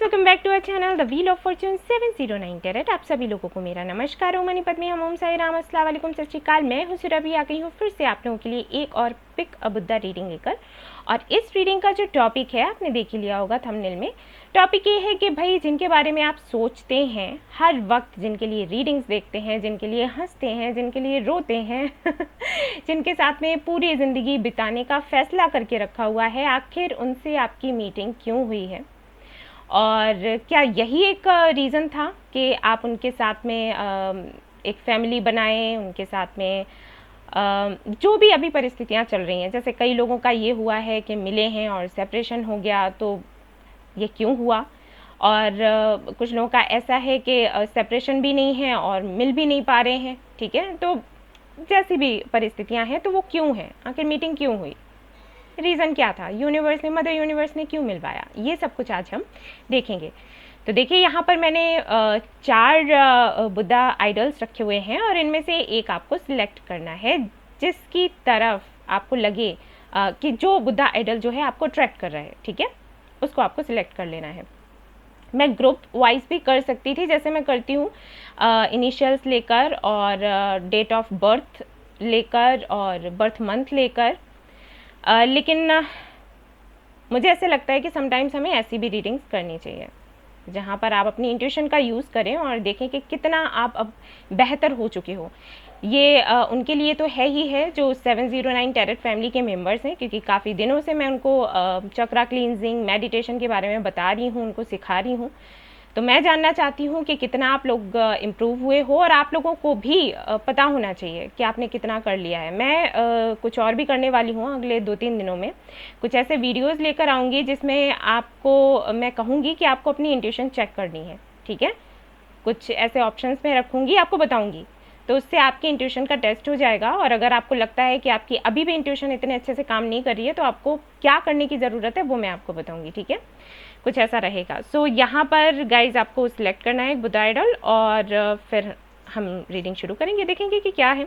Welcome back to our channel the wheel of fortune 709 carat. आप सभी लोगों को मेरा नमस्कार। ओम पद्मी हम ओम साई राम अस्सलाम वालेकुम सत श्री अकाल। मैं हूं सुरभि, आ गई हूं फिर से आप लोगों के लिए एक और पिक अ बुद्धा रीडिंग लेकर। और इस रीडिंग का जो टॉपिक है आपने देख ही लिया होगा थंबनेल में। टॉपिक ये है कि भाई जिनके बारे में आप सोचते हैं हर वक्त, जिनके लिए रीडिंग्स देखते हैं, जिनके लिए हंसते हैं, जिनके लिए रोते हैं जिनके साथ में पूरी ज़िंदगी बिताने का फैसला करके रखा हुआ है, आखिर उनसे आपकी मीटिंग क्यों हुई है? और क्या यही एक रीज़न था कि आप उनके साथ में एक फैमिली बनाएं, उनके साथ में जो भी अभी परिस्थितियां चल रही हैं, जैसे कई लोगों का ये हुआ है कि मिले हैं और सेपरेशन हो गया, तो ये क्यों हुआ? और कुछ लोगों का ऐसा है कि सेपरेशन भी नहीं है और मिल भी नहीं पा रहे हैं। ठीक है, तो जैसी भी परिस्थितियां हैं तो वो क्यों है, आखिर मीटिंग क्यों हुई, रीज़न क्या था, यूनिवर्स ने, मदर यूनिवर्स ने क्यों मिलवाया, ये सब कुछ आज हम देखेंगे। तो देखिए यहाँ पर मैंने 4 बुद्धा आइडल्स रखे हुए हैं और इनमें से एक आपको सिलेक्ट करना है जिसकी तरफ आपको लगे कि जो बुद्धा आइडल जो है आपको अट्रैक्ट कर रहा है। ठीक है, उसको आपको सिलेक्ट कर लेना है। मैं ग्रुप वाइज भी कर सकती थी, जैसे मैं करती हूँ इनिशियल्स लेकर और डेट ऑफ बर्थ लेकर और बर्थ मंथ लेकर, लेकिन मुझे ऐसे लगता है कि समटाइम्स हमें ऐसी भी रीडिंग्स करनी चाहिए जहाँ पर आप अपनी इंट्यूशन का यूज़ करें और देखें कि कितना आप अब बेहतर हो चुके हो। ये उनके लिए तो है ही है जो 709 टैरेट फैमिली के मेंबर्स हैं, क्योंकि काफ़ी दिनों से मैं उनको चक्रा क्लींजिंग, मेडिटेशन के बारे में बता रही हूँ, उनको सिखा रही हूँ। तो मैं जानना चाहती हूँ कि कितना आप लोग इम्प्रूव हुए हो, और आप लोगों को भी पता होना चाहिए कि आपने कितना कर लिया है। मैं कुछ और भी करने वाली हूँ अगले 2-3 दिनों में। कुछ ऐसे वीडियोस लेकर आऊँगी जिसमें आपको मैं कहूँगी कि आपको अपनी इंट्यूशन चेक करनी है। ठीक है, कुछ ऐसे ऑप्शंस में रखूँगी, आपको बताऊँगी, तो उससे आपकी इंट्यूशन का टेस्ट हो जाएगा। और अगर आपको लगता है कि आपकी अभी भी इंट्यूशन इतने अच्छे से काम नहीं कर रही है तो आपको क्या करने की ज़रूरत है वो मैं आपको बताऊँगी। ठीक है, कुछ ऐसा रहेगा। सो यहाँ पर गाइज आपको सिलेक्ट करना है बुद्धा आइडल और फिर हम रीडिंग शुरू करेंगे, देखेंगे कि क्या है।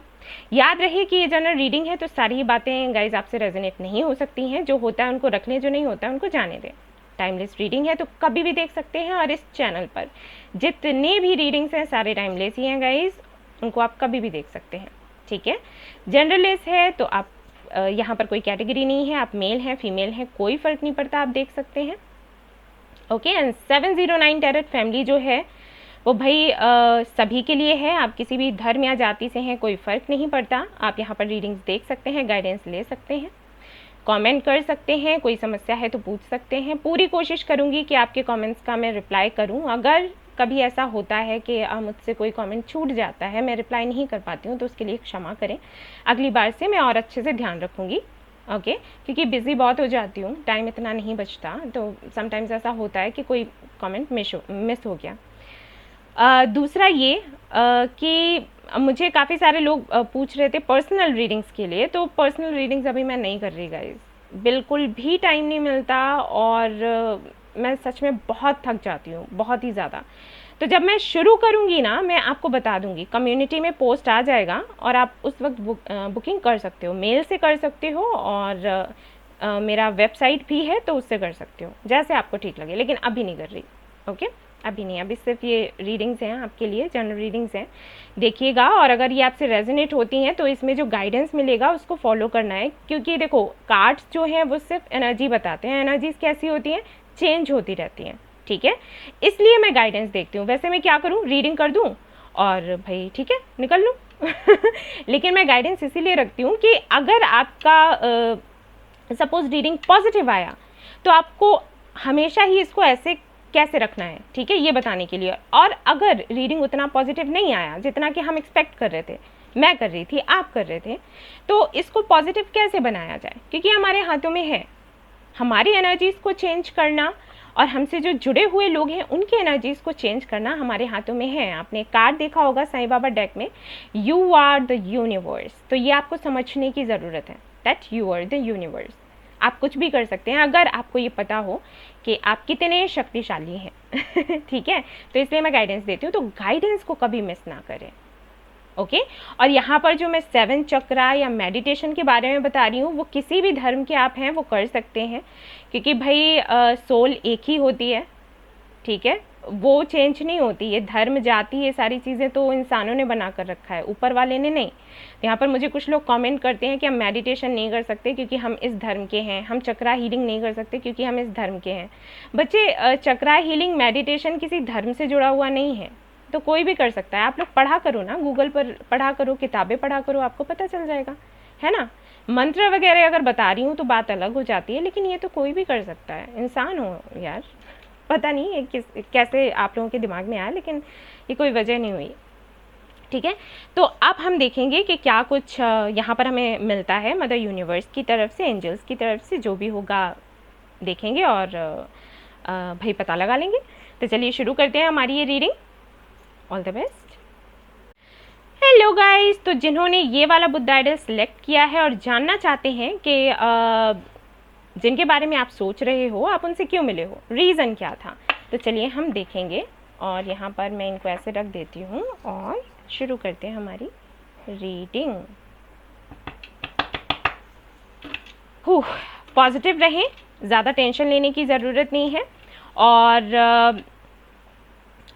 याद रहे कि ये जनरल रीडिंग है तो सारी बातें गाइज आपसे रेजोनेट नहीं हो सकती हैं। जो होता है उनको रख लें, जो नहीं होता है उनको जाने दें। टाइमलेस रीडिंग है तो कभी भी देख सकते हैं, और इस चैनल पर जितने भी रीडिंग्स हैं सारे टाइमलेस ही हैं गाइज, उनको आप कभी भी देख सकते हैं। ठीक है, जनरलेस है तो आप यहाँ पर कोई कैटेगरी नहीं है, आप मेल हैं फीमेल हैं कोई फ़र्क नहीं पड़ता, आप देख सकते हैं। ओके, एंड 709 टैरेट फैमिली जो है वो भाई सभी के लिए है। आप किसी भी धर्म या जाति से हैं कोई फ़र्क नहीं पड़ता, आप यहाँ पर रीडिंग्स देख सकते हैं, गाइडेंस ले सकते हैं, कमेंट कर सकते हैं, कोई समस्या है तो पूछ सकते हैं। पूरी कोशिश करूँगी कि आपके कमेंट्स का मैं रिप्लाई करूँ। अगर कभी ऐसा होता है कि मुझसे कोई कमेंट छूट जाता है, मैं रिप्लाई नहीं कर पाती हूँ, तो उसके लिए क्षमा करें। अगली बार से मैं और अच्छे से ध्यान रखूँगी। ओके, क्योंकि बिज़ी बहुत हो जाती हूँ, टाइम इतना नहीं बचता, तो समटाइम्स ऐसा होता है कि कोई कमेंट मिस हो गया। दूसरा ये कि मुझे काफ़ी सारे लोग पूछ रहे थे पर्सनल रीडिंग्स के लिए, तो पर्सनल रीडिंग्स अभी मैं नहीं कर रही गाइस, बिल्कुल भी टाइम नहीं मिलता और मैं सच में बहुत थक जाती हूँ, बहुत ही ज़्यादा। तो जब मैं शुरू करूँगी ना, मैं आपको बता दूँगी, कम्युनिटी में पोस्ट आ जाएगा और आप उस वक्त बुकिंग कर सकते हो, मेल से कर सकते हो, और मेरा वेबसाइट भी है तो उससे कर सकते हो, जैसे आपको ठीक लगे। लेकिन अभी नहीं कर रही। ओके, अभी नहीं, अभी सिर्फ ये रीडिंग्स हैं आपके लिए, जनरल रीडिंग्स हैं, देखिएगा। और अगर ये आपसे रेजोनेट होती हैं तो इसमें जो गाइडेंस मिलेगा उसको फॉलो करना है, क्योंकि देखो कार्ड्स जो हैं वो सिर्फ एनर्जी बताते हैं, एनर्जीज कैसी होती हैं, चेंज होती रहती हैं। ठीक है, इसलिए मैं गाइडेंस देखती हूँ। वैसे मैं क्या करूँ, रीडिंग कर दूँ और भाई ठीक है निकल लूँ लेकिन मैं गाइडेंस इसीलिए रखती हूँ कि अगर आपका सपोज रीडिंग पॉजिटिव आया तो आपको हमेशा ही इसको ऐसे कैसे रखना है, ठीक है, ये बताने के लिए। और अगर रीडिंग उतना पॉजिटिव नहीं आया जितना कि हम एक्सपेक्ट कर रहे थे, मैं कर रही थी, आप कर रहे थे, तो इसको पॉजिटिव कैसे बनाया जाए, क्योंकि हमारे हाथों में है हमारी एनर्जीज को चेंज करना, और हमसे जो जुड़े हुए लोग हैं उनकी एनर्जीज को चेंज करना हमारे हाथों में है। आपने कार्ड देखा होगा साईं बाबा डेक में, यू आर द यूनिवर्स, तो ये आपको समझने की ज़रूरत है, that you are the universe. आप कुछ भी कर सकते हैं अगर आपको ये पता हो कि आप कितने शक्तिशाली हैं ठीक है, तो इसलिए मैं गाइडेंस देती हूँ, तो गाइडेंस को कभी मिस ना करें। ओके, और यहाँ पर जो मैं 7 चक्रा या मेडिटेशन के बारे में बता रही हूँ वो किसी भी धर्म के आप हैं वो कर सकते हैं, क्योंकि भाई सोल एक ही होती है, ठीक है, वो चेंज नहीं होती। ये धर्म, जाति, ये सारी चीज़ें तो इंसानों ने बना कर रखा है, ऊपर वाले ने नहीं। यहाँ पर मुझे कुछ लोग कमेंट करते हैं कि हम मेडिटेशन नहीं कर सकते क्योंकि हम इस धर्म के हैं, हम चक्रा हीलिंग नहीं कर सकते क्योंकि हम इस धर्म के हैं। बच्चे, चक्रा हीलिंग, मेडिटेशन किसी धर्म से जुड़ा हुआ नहीं है, तो कोई भी कर सकता है। आप लोग पढ़ा करो ना, गूगल पर पढ़ा करो, किताबें पढ़ा करो, आपको पता चल जाएगा, है ना। मंत्र वगैरह अगर बता रही हूँ तो बात अलग हो जाती है, लेकिन ये तो कोई भी कर सकता है। इंसान हो यार, पता नहीं है कैसे आप लोगों के दिमाग में आया, लेकिन ये कोई वजह नहीं हुई। ठीक है, तो अब हम देखेंगे कि क्या कुछ यहाँ पर हमें मिलता है मदर यूनिवर्स की तरफ से, एंजल्स की तरफ से, जो भी होगा देखेंगे और भाई पता लगा लेंगे। तो चलिए शुरू करते हैं हमारी ये reading. All the best. Hello guys, तो जिन्होंने ये वाला बुद्ध आइडल सेलेक्ट किया है और जानना चाहते हैं कि जिनके बारे में आप सोच रहे हो, आप उनसे क्यों मिले हो, रीज़न क्या था, तो चलिए हम देखेंगे। और यहाँ पर मैं इनको ऐसे रख देती हूँ और शुरू करते हैं हमारी रीडिंग। पॉजिटिव रहें, ज़्यादा टेंशन लेने की ज़रूरत नहीं है। और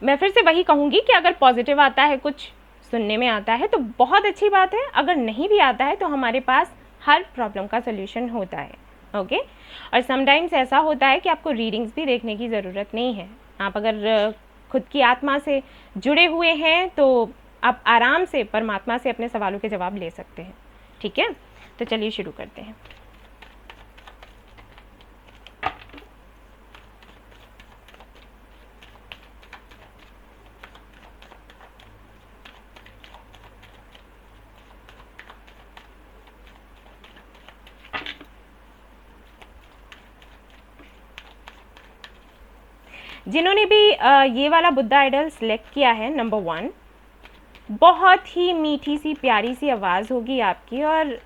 मैं फिर से वही कहूँगी कि अगर पॉजिटिव आता है, कुछ सुनने में आता है तो बहुत अच्छी बात है, अगर नहीं भी आता है तो हमारे पास हर प्रॉब्लम का सल्यूशन होता है। ओके, और समटाइम्स ऐसा होता है कि आपको रीडिंग्स भी देखने की ज़रूरत नहीं है। आप अगर खुद की आत्मा से जुड़े हुए हैं तो आप आराम से परमात्मा से अपने सवालों के जवाब ले सकते हैं। ठीक है, तो चलिए शुरू करते हैं। जिन्होंने भी ये वाला बुद्ध आइडल सेलेक्ट किया है, नंबर 1, बहुत ही मीठी सी प्यारी सी आवाज़ होगी आपकी और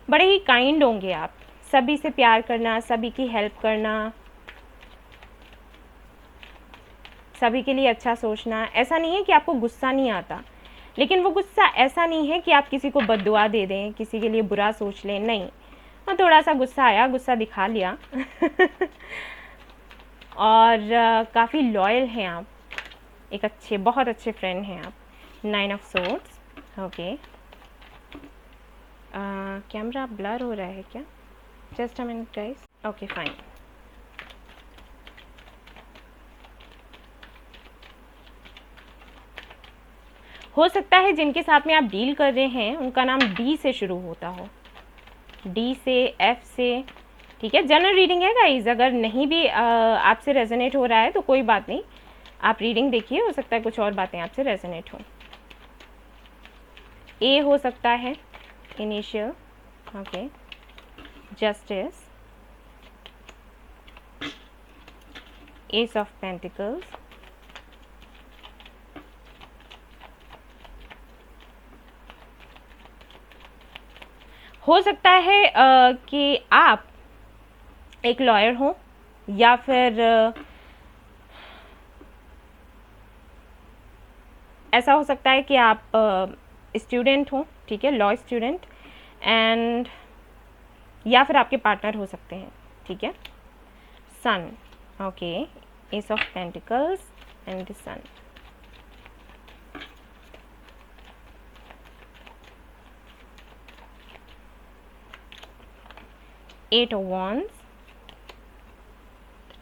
बड़े ही काइंड होंगे आप। सभी से प्यार करना, सभी की हेल्प करना, सभी के लिए अच्छा सोचना। ऐसा नहीं है कि आपको गुस्सा नहीं आता, लेकिन वो गुस्सा ऐसा नहीं है कि आप किसी को बद्दुआ दे दें, किसी के लिए बुरा सोच लें, नहीं। हाँ, थोड़ा सा गुस्सा आया, गुस्सा दिखा लिया और काफ़ी लॉयल हैं आप, एक अच्छे, बहुत अच्छे फ्रेंड हैं आप। 9 of swords. Okay, camera blur हो रहा है क्या? Just a minute guys. Okay fine. हो सकता है जिनके साथ में आप डील कर रहे हैं उनका नाम डी से शुरू होता हो, डी से, एफ से। ठीक है, जनरल रीडिंग है गाइज, अगर नहीं भी आपसे रेजोनेट हो रहा है तो कोई बात नहीं, आप रीडिंग देखिए, हो सकता है कुछ और बातें आपसे रेजोनेट हो। ए हो सकता है initial. Okay, justice, S of pentacles, हो सकता है कि आप एक लॉयर हो या फिर ऐसा हो सकता है कि आप स्टूडेंट हो, ठीक है, लॉ स्टूडेंट, एंड या फिर आपके पार्टनर हो सकते हैं। ठीक है, sun. Okay, ace of pentacles and the sun. Eight of wands,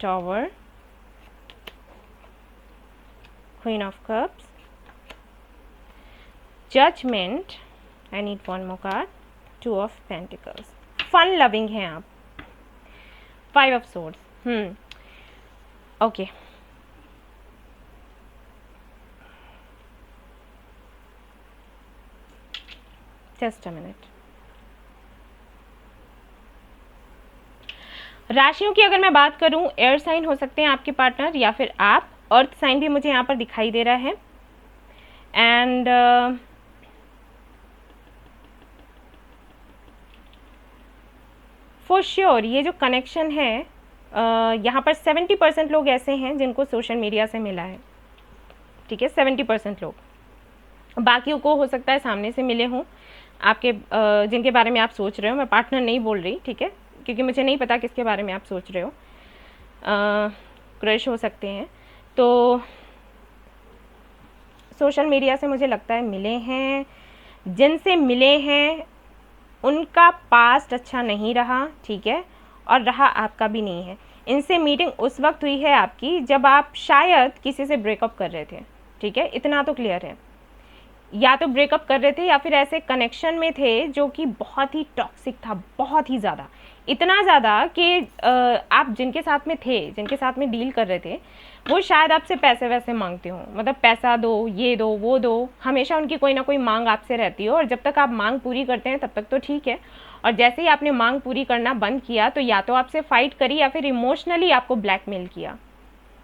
Tower, Queen of Cups, Judgment. I need one more card. 2 of Pentacles. Fun loving हैं आप। 5 of Swords. Okay. Just a minute. राशियों की अगर मैं बात करूं, air sign हो सकते हैं आपके पार्टनर या फिर आप। अर्थ साइन भी मुझे यहाँ पर दिखाई दे रहा है। एंड फॉर श्योर ये जो कनेक्शन है, यहाँ पर 70% लोग ऐसे हैं जिनको सोशल मीडिया से मिला है। ठीक है, 70% लोग। बाकियों को हो सकता है सामने से मिले हों आपके, जिनके बारे में आप सोच रहे हो। मैं पार्टनर नहीं बोल रही, ठीक है, क्योंकि मुझे नहीं पता किसके बारे में आप सोच रहे हो। क्रश हो सकते हैं, तो सोशल मीडिया से मुझे लगता है मिले हैं, जिनसे मिले हैं उनका पास्ट अच्छा नहीं रहा, ठीक है, और रहा आपका भी नहीं है। इनसे मीटिंग उस वक्त हुई है आपकी जब आप शायद किसी से ब्रेकअप कर रहे थे, ठीक है, इतना तो क्लियर है। या तो ब्रेकअप कर रहे थे या फिर ऐसे कनेक्शन में थे जो कि बहुत ही टॉक्सिक था, बहुत ही ज़्यादा, इतना ज़्यादा कि आप जिनके साथ में थे, जिनके साथ में डील कर रहे थे, वो शायद आपसे पैसे वैसे मांगते हो, मतलब पैसा दो, ये दो, वो दो, हमेशा उनकी कोई ना कोई मांग आपसे रहती हो, और जब तक आप मांग पूरी करते हैं तब तक तो ठीक है, और जैसे ही आपने मांग पूरी करना बंद किया तो या तो आपसे फाइट करी या फिर इमोशनली आपको ब्लैकमेल किया,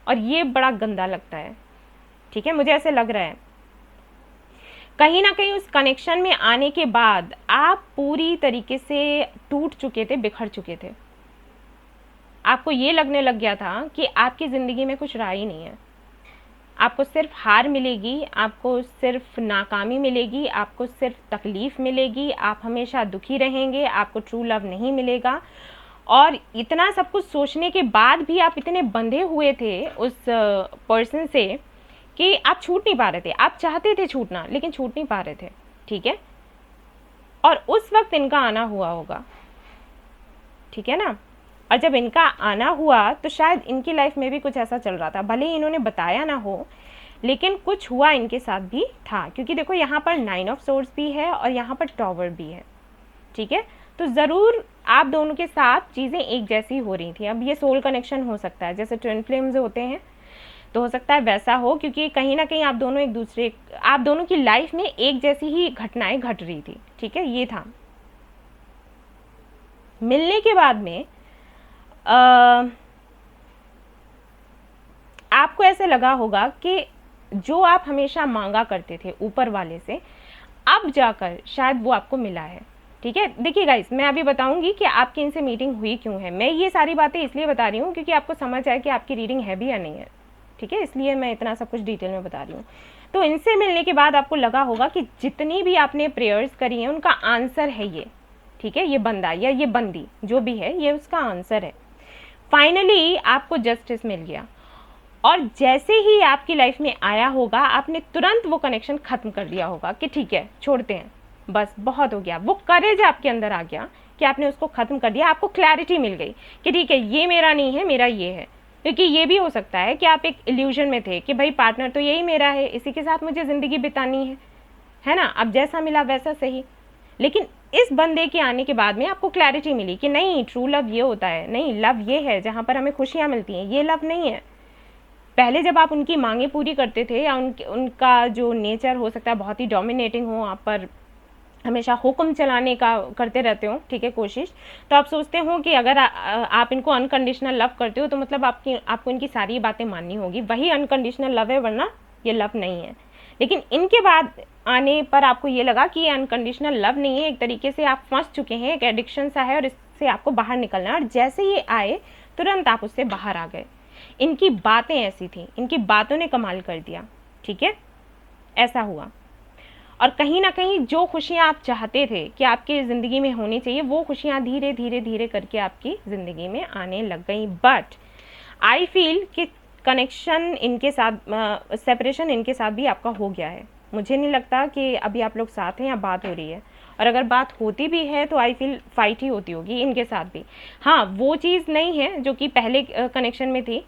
और ये बड़ा गंदा लगता है, ठीक है, मुझे ऐसे लग रहा है। कहीं ना कहीं उस कनेक्शन में आने के बाद आप पूरी तरीके से टूट चुके थे, बिखर चुके थे, आपको ये लगने लग गया था कि आपकी ज़िंदगी में कुछ रहा ही नहीं है, आपको सिर्फ हार मिलेगी, आपको सिर्फ नाकामी मिलेगी, आपको सिर्फ तकलीफ़ मिलेगी, आप हमेशा दुखी रहेंगे, आपको ट्रू लव नहीं मिलेगा। और इतना सब कुछ सोचने के बाद भी आप इतने बंधे हुए थे उस पर्सन से कि आप छूट नहीं पा रहे थे, आप चाहते थे छूटना लेकिन छूट नहीं पा रहे थे, ठीक है, और उस वक्त इनका आना हुआ होगा, ठीक है ना। और जब इनका आना हुआ तो शायद इनकी लाइफ में भी कुछ ऐसा चल रहा था, भले ही इन्होंने बताया ना हो, लेकिन कुछ हुआ इनके साथ भी था, क्योंकि देखो यहाँ पर 9 ऑफ सोर्ड्स भी है और यहाँ पर टॉवर भी है, ठीक है, तो ज़रूर आप दोनों के साथ चीज़ें एक जैसी हो रही थी। अब ये सोल कनेक्शन हो सकता है, जैसे ट्विन फ्लेम्स होते हैं, तो हो सकता है वैसा हो, क्योंकि कहीं ना कहीं आप दोनों की लाइफ में एक जैसी ही घटनाएं घट रही थी, ठीक है, ये था। मिलने के बाद में आपको ऐसे लगा होगा कि जो आप हमेशा मांगा करते थे ऊपर वाले से, अब जाकर शायद वो आपको मिला है, ठीक है। देखिए गाइस, मैं अभी बताऊंगी कि आपकी इनसे मीटिंग हुई क्यों है। मैं ये सारी बातें इसलिए बता रही हूँ क्योंकि आपको समझ आए कि आपकी रीडिंग है भी या नहीं है, ठीक है, इसलिए मैं इतना सब कुछ डिटेल में बता रही हूँ। तो इनसे मिलने के बाद आपको लगा होगा कि जितनी भी आपने प्रेयर्स करी हैं उनका आंसर है ये, ठीक है, ये बंदा या ये बंदी जो भी है, ये उसका आंसर है। फाइनली आपको जस्टिस मिल गया, और जैसे ही आपकी लाइफ में आया होगा आपने तुरंत वो कनेक्शन खत्म कर दिया होगा कि ठीक है, छोड़ते हैं, बस बहुत हो गया। वो करेज आपके अंदर आ गया कि आपने उसको खत्म कर दिया, आपको क्लैरिटी मिल गई कि ठीक है, ये मेरा नहीं है, मेरा ये है। क्योंकि ये भी हो सकता है कि आप एक इल्यूजन में थे कि भाई पार्टनर तो यही मेरा है, इसी के साथ मुझे ज़िंदगी बितानी है ना, अब जैसा मिला वैसा सही। लेकिन इस बंदे के आने के बाद में आपको क्लैरिटी मिली कि नहीं, ट्रू लव ये होता है, नहीं, लव ये है जहाँ पर हमें खुशियाँ मिलती हैं, ये लव नहीं है। पहले जब आप उनकी मांगे पूरी करते थे, या उनका जो नेचर हो सकता है बहुत ही डोमिनेटिंग हो, आप पर हमेशा हुक्म चलाने का करते रहते हो, ठीक है, कोशिश, तो आप सोचते हो कि अगर आप इनको अनकंडीशनल लव करते हो तो मतलब आपको इनकी सारी बातें माननी होगी, वही अनकंडीशनल लव है, वरना ये लव नहीं है। लेकिन इनके बाद आने पर आपको ये लगा कि ये अनकंडीशनल लव नहीं है, एक तरीके से आप फंस चुके हैं, एक एडिक्शन सा है और इससे आपको बाहर निकलना है। और जैसे ये आए तुरंत आप उससे बाहर आ गए। इनकी बातें ऐसी थी, इनकी बातों ने कमाल कर दिया, ठीक है, ऐसा हुआ। और कहीं ना कहीं जो खुशियाँ आप चाहते थे कि आपकी ज़िंदगी में होनी चाहिए, वो खुशियाँ धीरे धीरे धीरे करके आपकी ज़िंदगी में आने लग गई। बट आई फील कि कनेक्शन इनके साथ, सेपरेशन इनके साथ भी आपका हो गया है। मुझे नहीं लगता कि अभी आप लोग साथ हैं या बात हो रही है, और अगर बात होती भी है तो आई फील फाइट ही होती होगी इनके साथ भी। हाँ, वो चीज़ नहीं है जो कि पहले कनेक्शन में थी,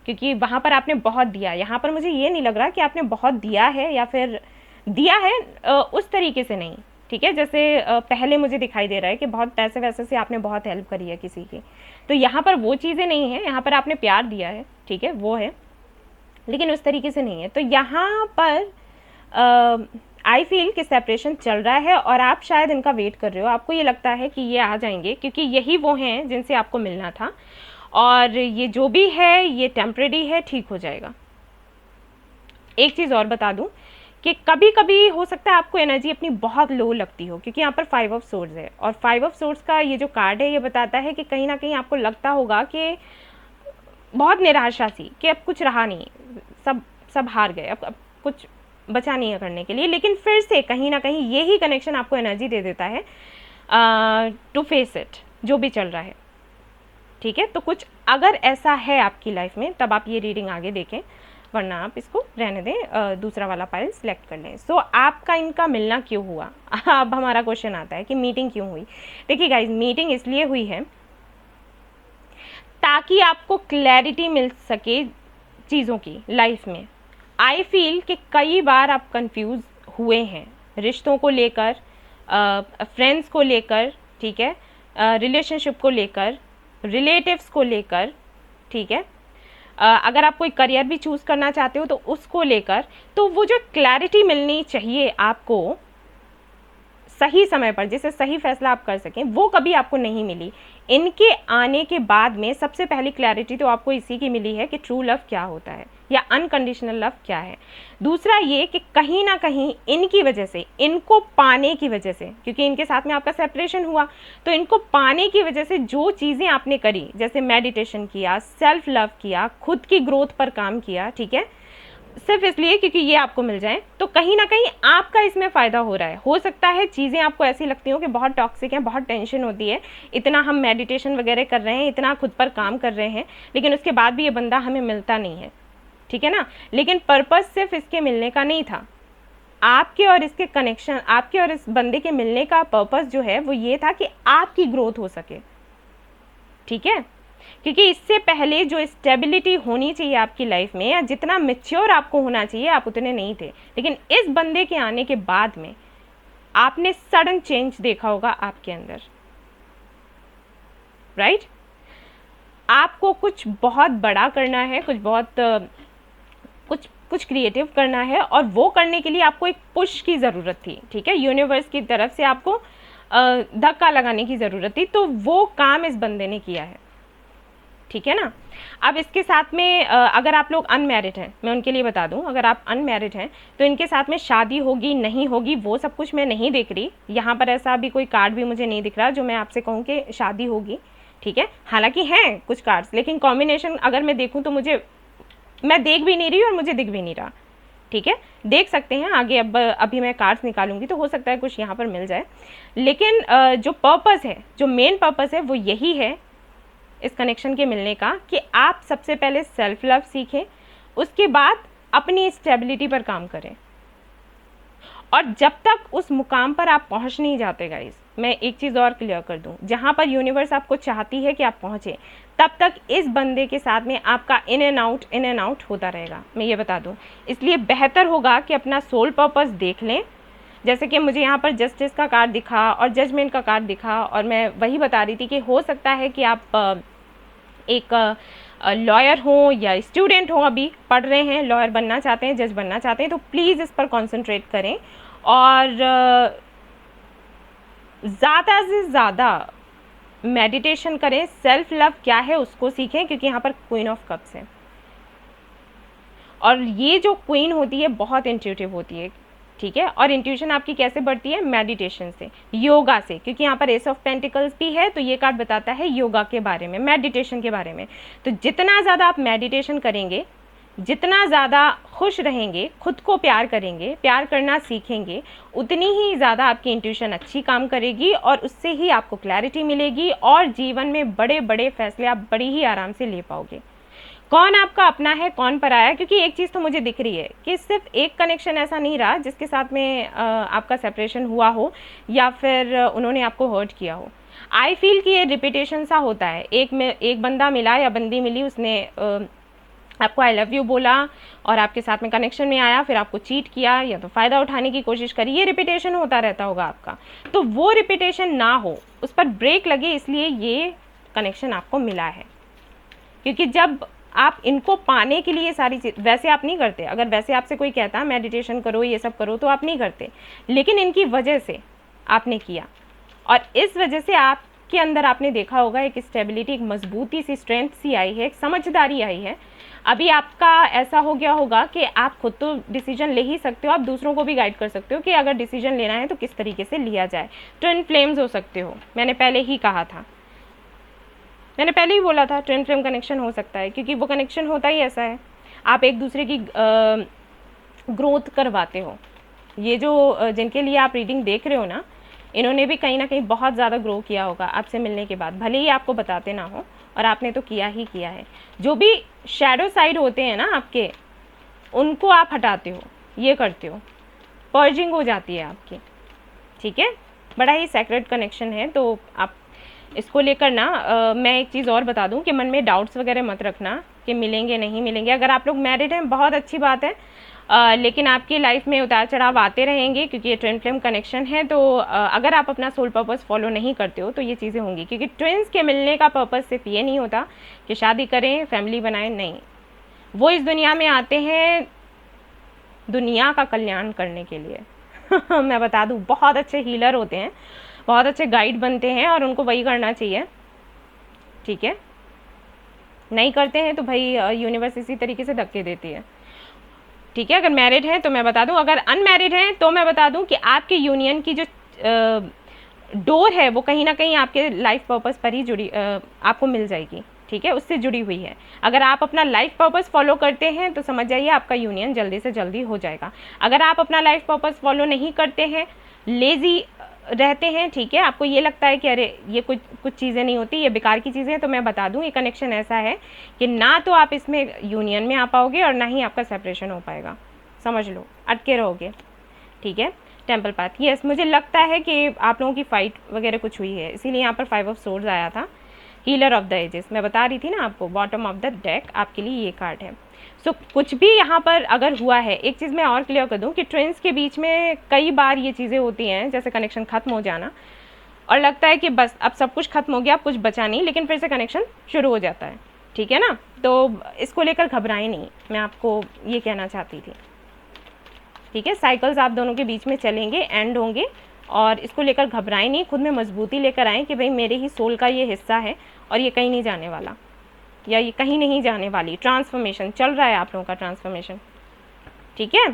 क्योंकि वहाँ पर आपने बहुत दिया। यहाँ पर मुझे ये नहीं लग रहा कि आपने बहुत दिया है, या फिर दिया है उस तरीके से नहीं, ठीक है, जैसे पहले मुझे दिखाई दे रहा है कि बहुत पैसे वैसे से आपने बहुत हेल्प करी है किसी की। तो यहाँ पर वो चीज़ें नहीं है, यहाँ पर आपने प्यार दिया है, ठीक है, वो है, लेकिन उस तरीके से नहीं है। तो यहाँ पर आई फील कि सेपरेशन चल रहा है और आप शायद इनका वेट कर रहे हो। आपको ये लगता है कि ये आ जाएंगे, क्योंकि यही वो हैं जिनसे आपको मिलना था, और ये जो भी है ये टेम्परेरी है, ठीक हो जाएगा। एक चीज़ और बता दूं कि कभी कभी हो सकता है आपको एनर्जी अपनी बहुत लो लगती हो, क्योंकि यहाँ पर 5 ऑफ सोर्ड्स है, और 5 ऑफ सोर्ड्स का ये जो कार्ड है ये बताता है कि कहीं ना कहीं आपको लगता होगा कि बहुत निराशा सी, कि अब कुछ रहा नहीं, सब हार गए, अब कुछ बचा नहीं है करने के लिए। लेकिन फिर से कहीं ना कहीं यही कनेक्शन आपको एनर्जी दे देता है टू फेस इट, जो भी चल रहा है, ठीक है। तो कुछ अगर ऐसा है आपकी लाइफ में, तब आप ये रीडिंग आगे देखें। वरना आप इसको रहने दें, दूसरा वाला पाइल सिलेक्ट कर लें। सो आपका इनका मिलना क्यों हुआ? अब हमारा क्वेश्चन आता है कि मीटिंग क्यों हुई। देखिए गाइज, मीटिंग इसलिए हुई है ताकि आपको क्लैरिटी मिल सके चीज़ों की लाइफ में। आई फील कि कई बार आप कंफ्यूज हुए हैं रिश्तों को लेकर, फ्रेंड्स को लेकर, ठीक है, रिलेशनशिप को लेकर, रिलेटिव्स को लेकर, ठीक है, अगर आप कोई करियर भी चूज़ करना चाहते हो तो उसको लेकर। तो वो जो क्लैरिटी मिलनी चाहिए आपको सही समय पर, जिससे सही फैसला आप कर सकें, वो कभी आपको नहीं मिली। इनके आने के बाद में सबसे पहली क्लैरिटी तो आपको इसी की मिली है कि ट्रू लव क्या होता है या अनकंडीशनल लव क्या है। दूसरा ये कि कहीं ना कहीं इनकी वजह से, इनको पाने की वजह से, क्योंकि इनके साथ में आपका सेपरेशन हुआ, तो इनको पाने की वजह से जो चीज़ें आपने करी, जैसे मेडिटेशन किया, सेल्फ लव किया, खुद की ग्रोथ पर काम किया, ठीक है, सिर्फ इसलिए क्योंकि ये आपको मिल जाए, तो कहीं ना कहीं आपका इसमें फ़ायदा हो रहा है। हो सकता है चीज़ें आपको ऐसी लगती हो कि बहुत टॉक्सिक हैं, बहुत टेंशन होती है, इतना हम मेडिटेशन वगैरह कर रहे हैं, इतना खुद पर काम कर रहे हैं, लेकिन उसके बाद भी ये बंदा हमें मिलता नहीं है, ठीक है ना। लेकिन पर्पस सिर्फ इसके मिलने का नहीं था, आपके और इसके कनेक्शन, आपके और इस बंदे के मिलने का पर्पस जो है वो ये था कि आपकी ग्रोथ हो सके, ठीक है। क्योंकि इससे पहले जो स्टेबिलिटी होनी चाहिए आपकी लाइफ में, या जितना मैच्योर आपको होना चाहिए, आप उतने नहीं थे। लेकिन इस बंदे के आने के बाद में आपने सडन चेंज देखा होगा आपके अंदर, राइट। आपको कुछ बहुत बड़ा करना है, कुछ क्रिएटिव करना है, और वो करने के लिए आपको एक पुश की ज़रूरत थी, ठीक है। यूनिवर्स की तरफ से आपको धक्का लगाने की ज़रूरत थी, तो वो काम इस बंदे ने किया है, ठीक है ना। अब इसके साथ में अगर आप लोग अनमैरिड हैं, मैं उनके लिए बता दूं, अगर आप अनमैरिड हैं तो इनके साथ में शादी होगी नहीं होगी वो सब कुछ मैं नहीं देख रही। यहाँ पर ऐसा भी कोई कार्ड भी मुझे नहीं दिख रहा जो मैं आपसे कहूँ कि शादी होगी, ठीक है। हालांकि हैं कुछ कार्ड्स, लेकिन कॉम्बिनेशन अगर मैं देखूँ तो मैं देख भी नहीं रही और मुझे दिख भी नहीं रहा, ठीक है। देख सकते हैं आगे, अभी मैं कार्ड्स निकालूंगी तो हो सकता है कुछ यहाँ पर मिल जाए। लेकिन जो पर्पस है, जो मेन पर्पस है वो यही है इस कनेक्शन के मिलने का, कि आप सबसे पहले सेल्फ लव सीखें, उसके बाद अपनी स्टेबिलिटी पर काम करें। और जब तक उस मुकाम पर आप पहुंच नहीं जाते गाइस, मैं एक चीज़ और क्लियर कर दूं, जहां पर यूनिवर्स आपको चाहती है कि आप पहुंचे, तब तक इस बंदे के साथ में आपका इन एंड आउट होता रहेगा, मैं ये बता दूं। इसलिए बेहतर होगा कि अपना सोल पर्पस देख लें। जैसे कि मुझे यहाँ पर जस्टिस का कार्ड दिखा और जजमेंट का कार्ड दिखा, और मैं वही बता रही थी कि हो सकता है कि आप एक लॉयर हो या स्टूडेंट हो, अभी पढ़ रहे हैं, लॉयर बनना चाहते हैं, जज बनना चाहते हैं, तो प्लीज़ इस पर कंसंट्रेट करें और ज़्यादा से ज़्यादा मेडिटेशन करें, सेल्फ लव क्या है उसको सीखें, क्योंकि यहाँ पर क्वीन ऑफ कप्स है, और ये जो क्वीन होती है बहुत इंट्यूटिव होती है, ठीक है। और इंट्यूशन आपकी कैसे बढ़ती है? मेडिटेशन से, योगा से, क्योंकि यहाँ पर एस ऑफ पेंटिकल्स भी है, तो ये कार्ड बताता है योगा के बारे में, मेडिटेशन के बारे में। तो जितना ज़्यादा आप मेडिटेशन करेंगे, जितना ज़्यादा खुश रहेंगे, खुद को प्यार करेंगे, प्यार करना सीखेंगे, उतनी ही ज़्यादा आपकी इंट्यूशन अच्छी काम करेगी, और उससे ही आपको क्लैरिटी मिलेगी, और जीवन में बड़े बड़े फैसले आप बड़ी ही आराम से ले पाओगे। कौन आपका अपना है, कौन पराया है? क्योंकि एक चीज़ तो मुझे दिख रही है कि सिर्फ एक कनेक्शन ऐसा नहीं रहा जिसके साथ में आपका सेपरेशन हुआ हो या फिर उन्होंने आपको हर्ट किया हो। आई फील कि ये रिपीटेशन सा होता है, एक बंदा मिला या बंदी मिली, उसने आपको आई लव यू बोला और आपके साथ में कनेक्शन में आया, फिर आपको चीट किया या तो फ़ायदा उठाने की कोशिश करी, ये रिपीटेशन होता रहता होगा आपका। तो वो रिपीटेशन ना हो, उस पर ब्रेक लगे, इसलिए ये कनेक्शन आपको मिला है। क्योंकि जब आप इनको पाने के लिए सारी चीज़, वैसे आप नहीं करते, अगर वैसे आपसे कोई कहता है मेडिटेशन करो, ये सब करो, तो आप नहीं करते, लेकिन इनकी वजह से आपने किया, और इस वजह से आपके अंदर आपने देखा होगा एक स्टेबिलिटी, एक मजबूती सी, स्ट्रेंथ सी आई है, एक समझदारी आई है। अभी आपका ऐसा हो गया होगा कि आप खुद तो डिसीजन ले ही सकते हो, आप दूसरों को भी गाइड कर सकते हो कि अगर डिसीजन लेना है तो किस तरीके से लिया जाए। ट्विन फ्लेम्स हो सकते हो, मैंने पहले ही कहा था, मैंने पहले ही बोला था ट्विन फ्लेम कनेक्शन हो सकता है, क्योंकि वो कनेक्शन होता ही ऐसा है, आप एक दूसरे की ग्रोथ करवाते हो। ये जो जिनके लिए आप रीडिंग देख रहे हो ना, इन्होंने भी कहीं ना कहीं बहुत ज़्यादा ग्रो किया होगा आपसे मिलने के बाद, भले ही आपको बताते ना हो, और आपने तो किया ही किया है। जो भी शैडो साइड होते हैं ना आपके, उनको आप हटाते हो, ये करते हो, पर्जिंग हो जाती है आपकी, ठीक है। बड़ा ही सेक्रेट कनेक्शन है। तो आप इसको लेकर ना मैं एक चीज़ और बता दूं कि मन में डाउट्स वगैरह मत रखना कि मिलेंगे नहीं मिलेंगे। अगर आप लोग मैरिड हैं बहुत अच्छी बात है, लेकिन आपकी लाइफ में उतार चढ़ाव आते रहेंगे क्योंकि ये ट्विन फ्लेम कनेक्शन है। तो अगर आप अपना सोल पर्पस फॉलो नहीं करते हो तो ये चीज़ें होंगी, क्योंकि ट्विन्स के मिलने का पर्पस सिर्फ ये नहीं होता कि शादी करें, फैमिली बनाएं, नहीं, वो इस दुनिया में आते हैं दुनिया का कल्याण करने के लिए। मैं बता दूं, बहुत अच्छे हीलर होते हैं, बहुत अच्छे गाइड बनते हैं, और उनको वही करना चाहिए, ठीक है। नहीं करते हैं तो भाई यूनिवर्स इसी तरीके से धक्के देती है, ठीक है। अगर मैरिड हैं तो मैं बता दूं, अगर अनमैरिड हैं तो मैं बता दूं कि आपके यूनियन की जो डोर है वो कहीं ना कहीं आपके लाइफ पर्पस पर ही जुड़ी आपको मिल जाएगी, ठीक है, उससे जुड़ी हुई है। अगर आप अपना लाइफ पर्पस फॉलो करते हैं तो समझ जाइए आपका यूनियन जल्दी से जल्दी हो जाएगा। अगर आप अपना लाइफ पर्पस फॉलो नहीं करते हैं, लेजी रहते हैं, ठीक है, आपको ये लगता है कि अरे ये कुछ चीज़ें नहीं होती, ये बेकार की चीज़ें हैं, तो मैं बता दूं ये कनेक्शन ऐसा है कि ना तो आप इसमें यूनियन में आ पाओगे और ना ही आपका सेपरेशन हो पाएगा, समझ लो, अटके रहोगे, ठीक है। टेम्पल पाथ, यस, मुझे लगता है कि आप लोगों की फाइट वगैरह कुछ हुई है, इसीलिए यहाँ पर 5 ऑफ सोर्ड्स आया था। हीलर ऑफ द एजेस, मैं बता रही थी ना आपको, बॉटम ऑफ द डेक आपके लिए ये कार्ड है। सो कुछ भी यहाँ पर अगर हुआ है, एक चीज़ मैं और क्लियर कर दूँ कि ट्विन्स के बीच में कई बार ये चीज़ें होती हैं, जैसे कनेक्शन ख़त्म हो जाना और लगता है कि बस अब सब कुछ खत्म हो गया, अब कुछ बचा नहीं, लेकिन फिर से कनेक्शन शुरू हो जाता है, ठीक है ना। तो इसको लेकर घबराएं नहीं, मैं आपको ये कहना चाहती थी, ठीक है। साइकिल्स आप दोनों के बीच में चलेंगे, एंड होंगे, और इसको लेकर घबराएं नहीं, खुद में मजबूती लेकर आएँ कि भाई मेरे ही सोल का ये हिस्सा है और ये कहीं नहीं जाने वाला, या ये कहीं नहीं जाने वाली। ट्रांसफॉर्मेशन चल रहा है आप लोगों का, ट्रांसफॉर्मेशन, ठीक है।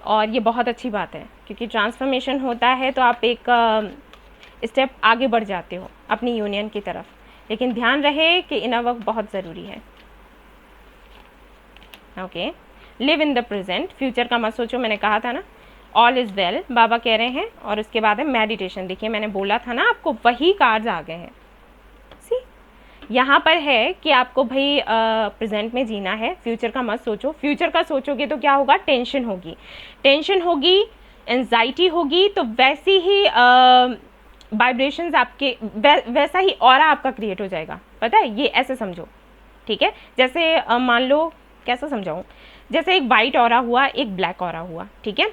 और ये बहुत अच्छी बात है, क्योंकि ट्रांसफॉर्मेशन होता है तो आप एक स्टेप आगे बढ़ जाते हो अपनी यूनियन की तरफ, लेकिन ध्यान रहे कि इनर वर्क बहुत ज़रूरी है, okay. Live in the present, future का मत सोचो, मैंने कहा था ना, ऑल इज़ वेल बाबा कह रहे हैं। और उसके बाद है मेडिटेशन, देखिए मैंने बोला था ना आपको, वही कार्ड्स आ गए हैं। सी यहाँ पर है कि आपको भाई प्रेजेंट में जीना है, फ्यूचर का मत सोचो। फ्यूचर का सोचोगे तो क्या होगा, टेंशन होगी, एंजाइटी होगी, तो वैसी ही वाइब्रेशंस आपके वैसा ही ऑरा आपका क्रिएट हो जाएगा, पता है, ये ऐसे समझो, ठीक है। जैसे मान लो, कैसा समझाऊँ, जैसे एक वाइट ऑरा हुआ, एक ब्लैक ऑरा हुआ, ठीक है।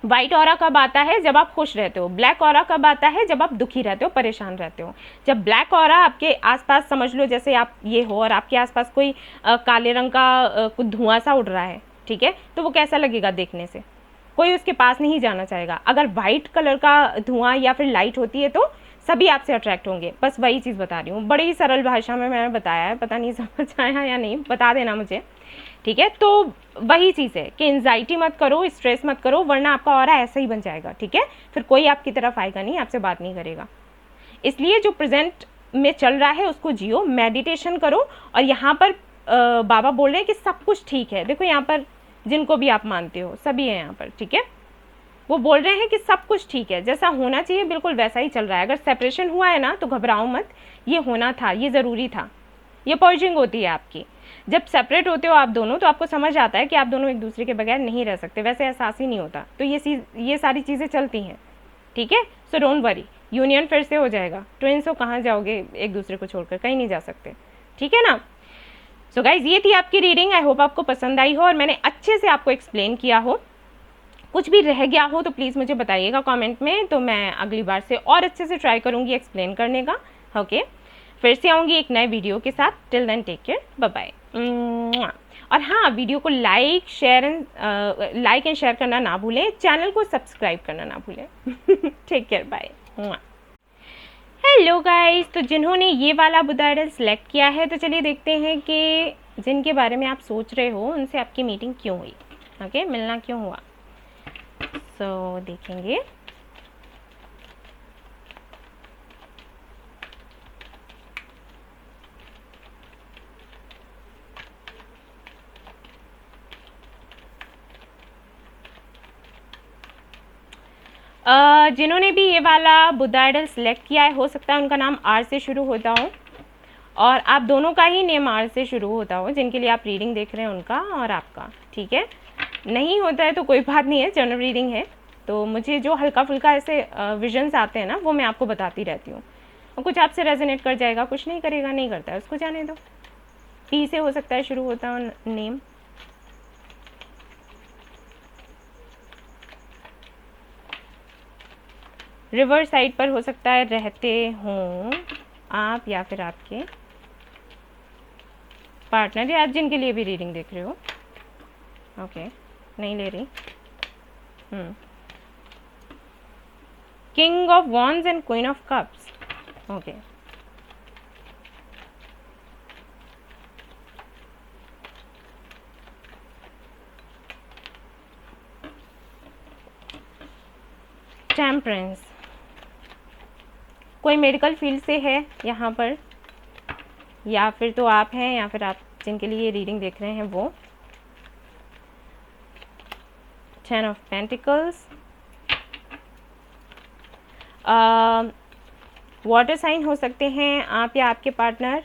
वाइट ऑरा कब आता है, जब आप खुश रहते हो। ब्लैक ऑरा कब आता है, जब आप दुखी रहते हो, परेशान रहते हो। जब ब्लैक ऑरा आपके आसपास, समझ लो जैसे आप ये हो और आपके आसपास कोई काले रंग का कुछ धुआं सा उड़ रहा है, ठीक है, तो वो कैसा लगेगा देखने से, कोई उसके पास नहीं जाना चाहेगा। अगर वाइट कलर का धुआं या फिर लाइट होती है तो सभी आपसे अट्रैक्ट होंगे। बस वही चीज़ बता रही हूँ, बड़ी ही सरल भाषा में मैंने बताया है, पता नहीं समझ आया या नहीं, बता देना मुझे, ठीक है। तो वही चीज़ है कि एंजाइटी मत करो, स्ट्रेस मत करो, वरना आपका ऑरा ऐसा ही बन जाएगा, ठीक है। फिर कोई आपकी तरफ आएगा नहीं, आपसे बात नहीं करेगा। इसलिए जो प्रेजेंट में चल रहा है उसको जियो, मेडिटेशन करो। और यहाँ पर बाबा बोल रहे हैं कि सब कुछ ठीक है। देखो यहाँ पर जिनको भी आप मानते हो सभी है यहाँ पर, ठीक है। वो बोल रहे हैं कि सब कुछ ठीक है, जैसा होना चाहिए बिल्कुल वैसा ही चल रहा है। अगर सेपरेशन हुआ है ना तो घबराओ मत, ये होना था, ये ज़रूरी था, ये पर्जिंग होती है आपकी। जब सेपरेट होते हो आप दोनों तो आपको समझ आता है कि आप दोनों एक दूसरे के बगैर नहीं रह सकते, वैसे एहसास ही नहीं होता। तो ये सारी चीज़ें चलती हैं, ठीक है। सो डोंट वरी, यूनियन फिर से हो जाएगा। ट्विन्स हो, कहाँ जाओगे एक दूसरे को छोड़कर, कहीं नहीं जा सकते, ठीक है ना। सो गाइज, ये थी आपकी रीडिंग। आई होप आपको पसंद आई हो और मैंने अच्छे से आपको एक्सप्लेन किया हो। कुछ भी रह गया हो तो प्लीज़ मुझे बताइएगा कमेंट में, तो मैं अगली बार से और अच्छे से ट्राई करूँगी एक्सप्लेन करने का, ओके। फिर से आऊँगी एक नए वीडियो के साथ। Till then take care, bye bye. और हाँ, वीडियो को लाइक एंड शेयर करना ना भूलें, चैनल को सब्सक्राइब करना ना भूलें। Take care, bye. Hello guys, तो जिन्होंने ये वाला बुद्धा आइडल सेलेक्ट किया है, तो चलिए देखते हैं कि जिनके बारे में आप सोच रहे हो उनसे आपकी मीटिंग क्यों हुई, ओके, मिलना क्यों हुआ। सो देखेंगे। जिन्होंने भी ये वाला बुद्धा आइडल सेलेक्ट किया है, हो सकता है उनका नाम आर से शुरू होता हो, और आप दोनों का ही नेम आर से शुरू होता हो, जिनके लिए आप रीडिंग देख रहे हैं उनका और आपका, ठीक है। नहीं होता है तो कोई बात नहीं है, जनरल रीडिंग है, तो मुझे जो हल्का फुल्का ऐसे विजन्स आते हैं ना वो मैं आपको बताती रहती हूँ, और कुछ आपसे रेजोनेट कर जाएगा, कुछ नहीं करेगा, नहीं करता है उसको जाने दो। पी से हो सकता है शुरू होता है नेम, रिवर साइड पर हो सकता है रहते हों आप या फिर आपके पार्टनर, या आप जिनके लिए भी रीडिंग देख रहे हो। ओके, नहीं ले रही। King of wands and queen of cups. Okay, temperance, कोई मेडिकल फील्ड से है यहाँ पर, या फिर तो आप हैं या फिर आप जिनके लिए रीडिंग देख रहे हैं वो। 10 ऑफ पेंटिकल्स, वाटर साइन हो सकते हैं आप या आपके पार्टनर,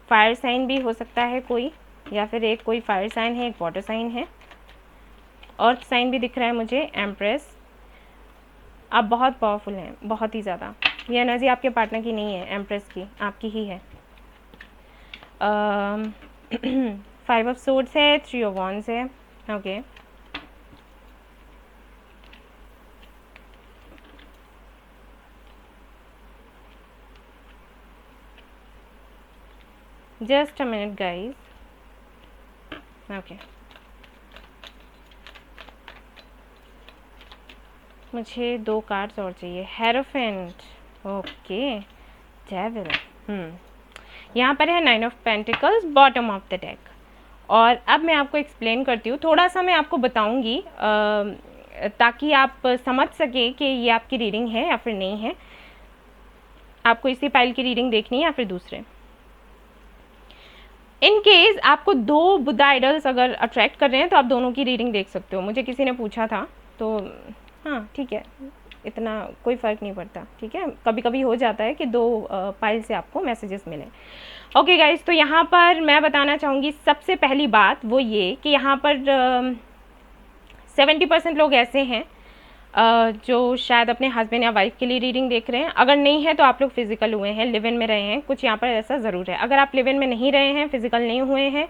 फायर साइन भी हो सकता है कोई, या फिर एक कोई फायर साइन है, एक वाटर साइन है, अर्थ साइन भी दिख रहा है मुझे, एम्प्रेस। आप बहुत पावरफुल हैं, बहुत ही ज़्यादा। ये एनर्जी आपके पार्टनर की नहीं है, एम्प्रेस की, आपकी ही है। 5 ऑफ सोर्ड्स है, 3 ऑफ वॉन्ड्स है। Okay, just a minute guys. Okay, मुझे 2 कार्ड्स और चाहिए। Hierophant, okay, devil. यहाँ पर है 9 of pentacles, bottom of the deck. और अब मैं आपको एक्सप्लेन करती हूँ, थोड़ा सा मैं आपको बताऊँगी ताकि आप समझ सके कि ये आपकी रीडिंग है या फिर नहीं है, आपको इसी पाइल की रीडिंग देखनी है या फिर दूसरे। इन केस आपको 2 बुद्धा आइडल्स अगर अट्रैक्ट कर रहे हैं तो आप दोनों की रीडिंग देख सकते हो। मुझे किसी ने पूछा था, तो हाँ ठीक है, इतना कोई फ़र्क नहीं पड़ता, ठीक है। कभी कभी हो जाता है कि 2 पाइल से आपको मैसेजेस मिले। ओके गाइज, तो यहाँ पर मैं बताना चाहूँगी सबसे पहली बात वो ये कि यहाँ पर 70% लोग ऐसे हैं जो शायद अपने हस्बैंड या वाइफ के लिए रीडिंग देख रहे हैं। अगर नहीं है तो आप लोग फिजिकल हुए हैं, लिव इन में रहे हैं, कुछ यहाँ पर ऐसा ज़रूर है। अगर आप लिव इन में नहीं रहे हैं, फिजिकल नहीं हुए हैं,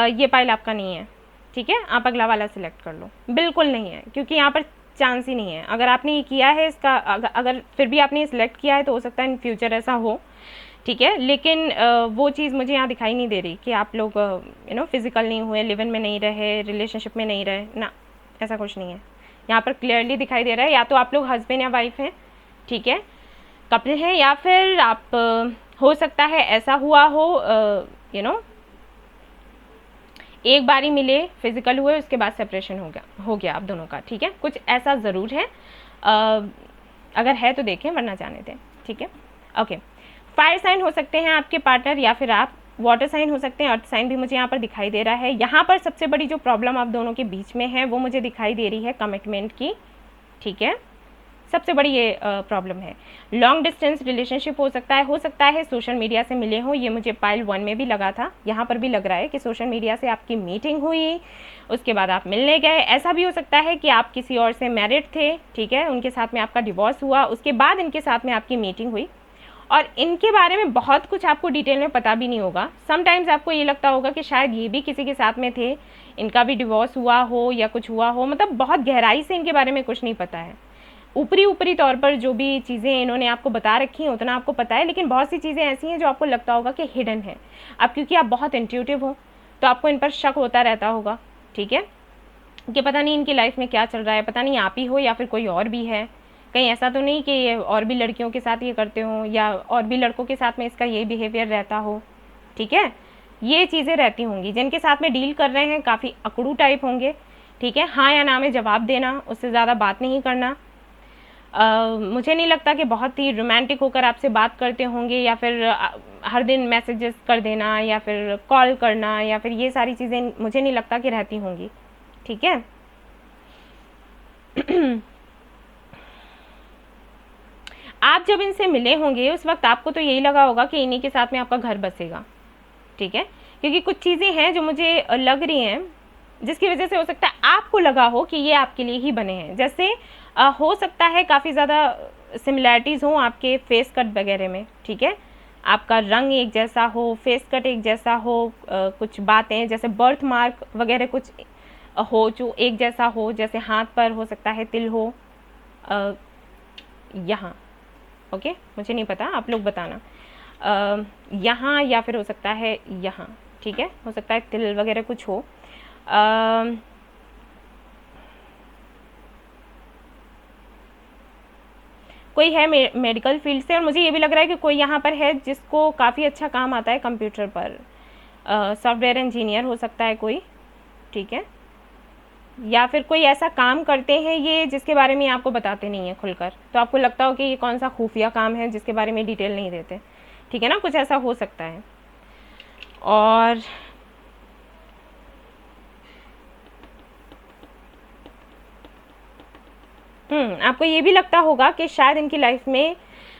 ये पाइल आपका नहीं है, ठीक है। आप अगला वाला सिलेक्ट कर लो, बिल्कुल नहीं है, क्योंकि यहाँ पर चांस ही नहीं है। अगर आपने ये किया है इसका, अगर फिर भी आपने ये सिलेक्ट किया है तो हो सकता है इन फ्यूचर ऐसा हो, ठीक है। लेकिन वो चीज़ मुझे यहाँ दिखाई नहीं दे रही कि आप लोग फिजिकल नहीं हुए, लिव इन में नहीं रहे, रिलेशनशिप में नहीं रहे ना, ऐसा कुछ नहीं है। यहाँ पर क्लियरली दिखाई दे रहा है या तो आप लोग हस्बैंड या वाइफ हैं, ठीक है, कपल हैं, या फिर आप हो सकता है ऐसा हुआ हो एक बार ही मिले, फिजिकल हुए, उसके बाद सेपरेशन हो गया आप दोनों का, ठीक है। कुछ ऐसा ज़रूर है, अगर है तो देखें, वरना जाने दें, ठीक है। ओके, फायर साइन हो सकते हैं आपके पार्टनर या फिर आप, वाटर साइन हो सकते हैं, अर्थ साइन भी मुझे यहाँ पर दिखाई दे रहा है। यहाँ पर सबसे बड़ी जो प्रॉब्लम आप दोनों के बीच में है वो मुझे दिखाई दे रही है कमिटमेंट की, ठीक है। सबसे बड़ी ये प्रॉब्लम है। लॉन्ग डिस्टेंस रिलेशनशिप हो सकता है सोशल मीडिया से मिले हो, ये मुझे पाइल 1 में भी लगा था, यहाँ पर भी लग रहा है कि सोशल मीडिया से आपकी मीटिंग हुई, उसके बाद आप मिलने गए। ऐसा भी हो सकता है कि आप किसी और से मैरिड थे, ठीक है, उनके साथ में आपका डिवोर्स हुआ, उसके बाद इनके साथ में आपकी मीटिंग हुई, और इनके बारे में बहुत कुछ आपको डिटेल में पता भी नहीं होगा। समटाइम्स आपको ये लगता होगा कि शायद ये भी किसी के साथ में थे, इनका भी डिवोर्स हुआ हो या कुछ हुआ हो, मतलब बहुत गहराई से इनके बारे में कुछ नहीं पता है। ऊपरी तौर पर जो भी चीज़ें इन्होंने आपको बता रखी हैं उतना आपको पता है, लेकिन बहुत सी चीज़ें ऐसी हैं जो आपको लगता होगा कि हिडन है। अब क्योंकि आप बहुत इंट्यूटिव हो तो आपको इन पर शक होता रहता होगा, ठीक है, कि पता नहीं इनकी लाइफ में क्या चल रहा है, पता नहीं आप ही हो या फिर कोई और भी है, कहीं ऐसा तो नहीं कि ये और भी लड़कियों के साथ ये करते हो या और भी लड़कों के साथ में इसका ये बिहेवियर रहता हो, ठीक है। ये चीज़ें रहती होंगी। जिनके साथ में डील कर रहे हैं काफ़ी अकड़ू टाइप होंगे, ठीक है। हाँ या ना में जवाब देना, उससे ज़्यादा बात नहीं करना। मुझे नहीं लगता कि बहुत ही रोमांटिक होकर आपसे बात करते होंगे, या फिर हर दिन मैसेजेस कर देना या फिर कॉल करना या फिर ये सारी चीज़ें मुझे नहीं लगता कि रहती होंगी, ठीक है। आप जब इनसे मिले होंगे उस वक्त आपको तो यही लगा होगा कि इन्हीं के साथ में आपका घर बसेगा, ठीक है, क्योंकि कुछ चीज़ें हैं जो मुझे लग रही हैं जिसकी वजह से हो सकता है आपको लगा हो कि ये आपके लिए ही बने हैं। जैसे हो सकता है काफ़ी ज़्यादा सिमिलैरिटीज़ हों आपके फेस कट वगैरह में, ठीक है, आपका रंग एक जैसा हो, फेस कट एक जैसा हो, कुछ बातें जैसे बर्थ मार्क वगैरह कुछ हो जो एक जैसा हो, जैसे हाथ पर हो सकता है तिल हो यहाँ, ओके, मुझे नहीं पता, आप लोग बताना, यहाँ या फिर हो सकता है यहाँ, ठीक है, हो सकता है तिल वगैरह कुछ हो। कोई है मेडिकल फील्ड से, और मुझे ये भी लग रहा है कि कोई यहाँ पर है जिसको काफ़ी अच्छा काम आता है कंप्यूटर पर, सॉफ्टवेयर इंजीनियर हो सकता है कोई, ठीक है, या फिर कोई ऐसा काम करते हैं ये जिसके बारे में आपको बताते नहीं है खुलकर, तो आपको लगता हो कि ये कौन सा खुफिया काम है जिसके बारे में डिटेल नहीं देते, ठीक है ना, कुछ ऐसा हो सकता है। और आपको ये भी लगता होगा कि शायद इनकी लाइफ में